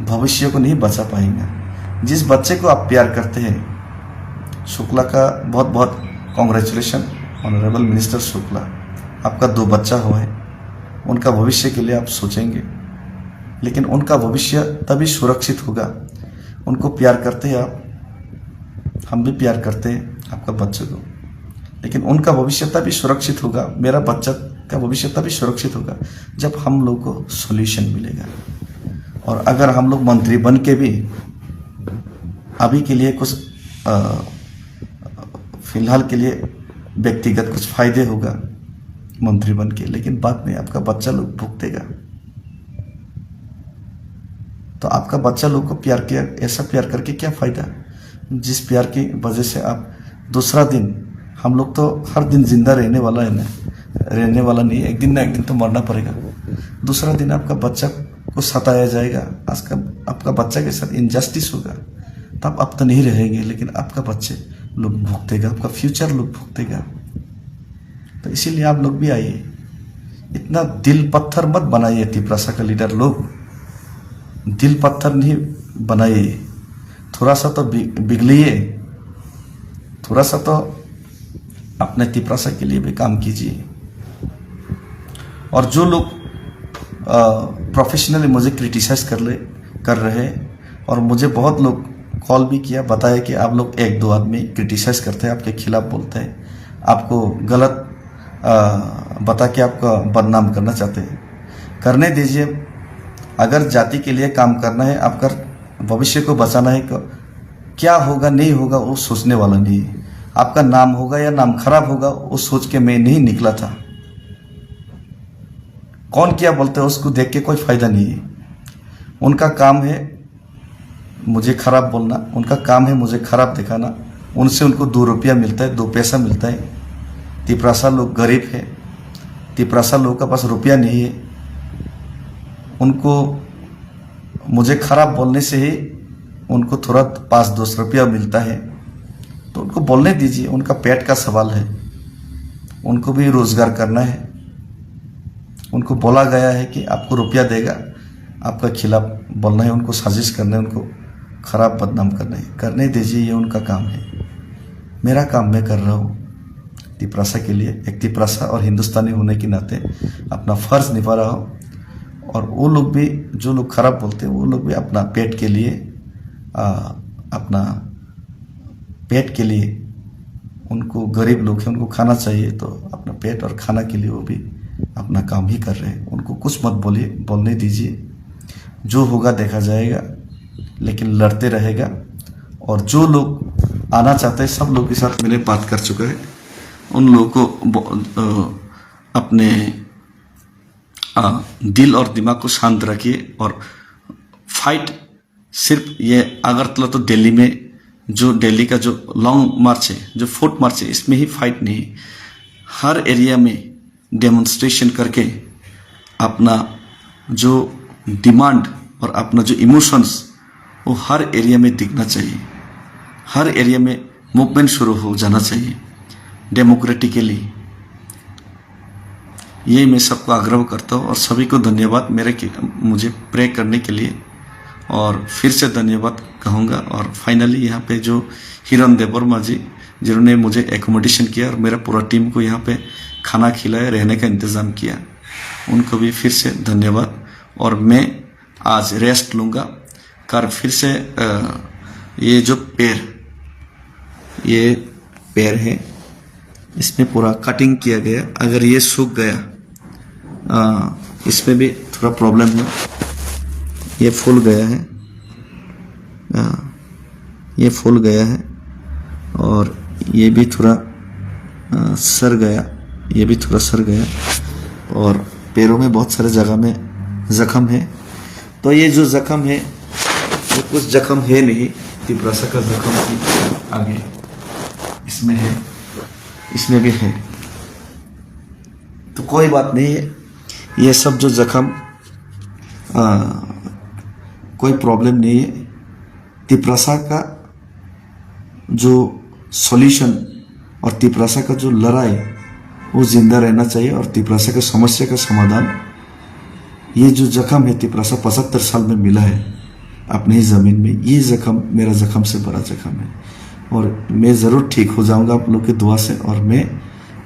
भविष्य को नहीं बचा पाएंगे। जिस बच्चे को आप प्यार करते हैं, शुक्ला का बहुत बहुत कॉन्ग्रेचुलेशन, ऑनरेबल मिनिस्टर शुक्ला, आपका 2 बच्चा हुआ है, उनका भविष्य के लिए आप सोचेंगे, लेकिन उनका भविष्य तभी सुरक्षित होगा। उनको प्यार करते हैं आप, हम भी प्यार करते हैं आपका बच्चे को, लेकिन उनका भविष्य तभी सुरक्षित होगा, मेरा बच्चा का भविष्य तभी सुरक्षित होगा जब हम लोग को सॉल्यूशन मिलेगा। और अगर हम लोग मंत्री बन के भी अभी के लिए कुछ फिलहाल के लिए व्यक्तिगत कुछ फायदे होगा मंत्री बन के, लेकिन बाद में आपका बच्चा लोग भुगतेगा। तो आपका बच्चा लोग को प्यार किया, ऐसा प्यार करके क्या फायदा, जिस प्यार की वजह से आप दूसरा दिन, हम लोग तो हर दिन जिंदा रहने वाला है ना, रहने वाला नहीं, एक दिन ना एक दिन तो मरना पड़ेगा। दूसरा दिन आपका बच्चा को सताया जाएगा, आपका बच्चा के साथ इनजस्टिस होगा, तब आप तो नहीं रहेंगे, लेकिन आपका बच्चे लोग भुगतेगा, आपका फ्यूचर लोग भुगतेगा। तो इसीलिए आप लोग भी आइए, इतना दिल पत्थर मत बनाइए। तिपरासा का लीडर लोग दिल पत्थर नहीं बनाइए, थोड़ा सा तो बिगड़िए, थोड़ा सा तो अपने तिपरासा के लिए भी काम कीजिए। और जो लोग प्रोफेशनली मुझे क्रिटिसाइज कर रहे हैं, और मुझे बहुत लोग कॉल भी किया, बताया कि आप लोग 1-2 आदमी क्रिटिसाइज करते हैं, आपके खिलाफ बोलते हैं, आपको गलत बता के आपका बदनाम करना चाहते हैं। करने दीजिए। अगर जाति के लिए काम करना है, आपका भविष्य को बचाना है, क्या होगा नहीं होगा वो सोचने वाला नहीं है। आपका नाम होगा या नाम खराब होगा वो सोच के मैं नहीं निकला था। कौन क्या बोलते हैं उसको देख के कोई फायदा नहीं है। उनका काम है मुझे खराब बोलना, उनका काम है मुझे खराब दिखाना। उनसे उनको 2 रुपया मिलता है, 2 पैसा मिलता है। तिपरासा लोग गरीब है, तिपरासा लोगों के पास रुपया नहीं है। उनको मुझे खराब बोलने से ही उनको थोड़ा 5-10 रुपया मिलता है, तो उनको बोलने दीजिए। उनका पेट का सवाल है, उनको भी रोजगार करना है। उनको बोला गया है कि आपको रुपया देगा, आपका खिलाफ बोलना है, उनको साजिश करना है, उनको खराब बदनाम करना है। करने दीजिए, ये उनका काम है। मेरा काम मैं कर रहा हूँ तिपरासा के लिए। एक तिपरासा और हिंदुस्तानी होने के नाते अपना फर्ज निभा रहा हूँ। और वो लोग भी, जो लोग खराब बोलते हैं, वो लोग भी अपना पेट के लिए, अपना पेट के लिए, उनको गरीब लोग हैं, उनको खाना चाहिए, तो अपना पेट और खाना के लिए वो भी अपना काम ही कर रहे हैं। उनको कुछ मत बोलिए, बोलने दीजिए। जो होगा देखा जाएगा, लेकिन लड़ते रहेगा। और जो लोग आना चाहते हैं, सब लोग के साथ मैंने बात कर चुका है। उन लोगों को अपने दिल और दिमाग को शांत रखिए। और फाइट सिर्फ ये अगरतला तो दिल्ली में, जो दिल्ली का जो लॉन्ग मार्च है, जो फोर्ट मार्च है, इसमें ही फाइट नहीं है। हर एरिया में डेमोन्स्ट्रेशन करके अपना जो डिमांड और अपना जो इमोशंस, वो हर एरिया में दिखना चाहिए। हर एरिया में मूवमेंट शुरू हो जाना चाहिए डेमोक्रेटिकली। ये मैं सबको आग्रह करता हूँ। और सभी को धन्यवाद मुझे प्रे करने के लिए। और फिर से धन्यवाद कहूँगा। और फाइनली यहाँ पे जो हिरन देवर्मा जी, जिन्होंने मुझे एकोमोडेशन किया और मेरा पूरा टीम को यहाँ पे खाना खिलाया, रहने का इंतज़ाम किया, उनको भी फिर से धन्यवाद। और मैं आज रेस्ट लूँगा। कर फिर से ये जो ये पैर है, इसमें पूरा कटिंग किया गया। अगर ये सूख गया, इसमें भी थोड़ा प्रॉब्लम है। ये फूल गया है, ये फूल गया है। और ये भी थोड़ा सर गया, ये भी थोड़ा सर गया। और पैरों में बहुत सारे जगह में जख्म है। तो ये जो जख्म है, वो कुछ जख्म है नहीं, तिपरासा का जख्म की आगे इसमें है, इसमें भी है। तो कोई बात नहीं है। ये सब जो जख्म, कोई प्रॉब्लम नहीं है। तिपरासा का जो सॉल्यूशन और तिपरासा का जो लड़ाई, वो जिंदा रहना चाहिए। और तिपरासा का समस्या का समाधान, ये जो जख्म है तिपरासा 75 साल में मिला है अपनी ही ज़मीन में, ये जख्म मेरा जख्म से बड़ा जख्म है। और मैं ज़रूर ठीक हो जाऊंगा आप लोग की दुआ से। और मैं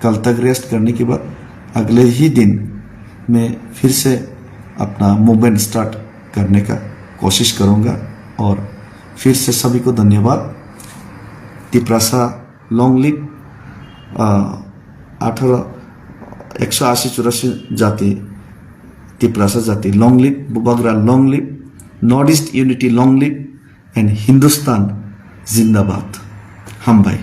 कल तक रेस्ट करने के बाद अगले ही दिन मैं फिर से अपना मूवमेंट स्टार्ट करने का कोशिश करूंगा। और फिर से सभी को धन्यवाद। तिपरासा लॉन्ग लिव, 180-84 जाति, तिपरासा जाति long live, Bubagra long live, north east unity long live, and Hindustan जिंदाबाद। हम भाई।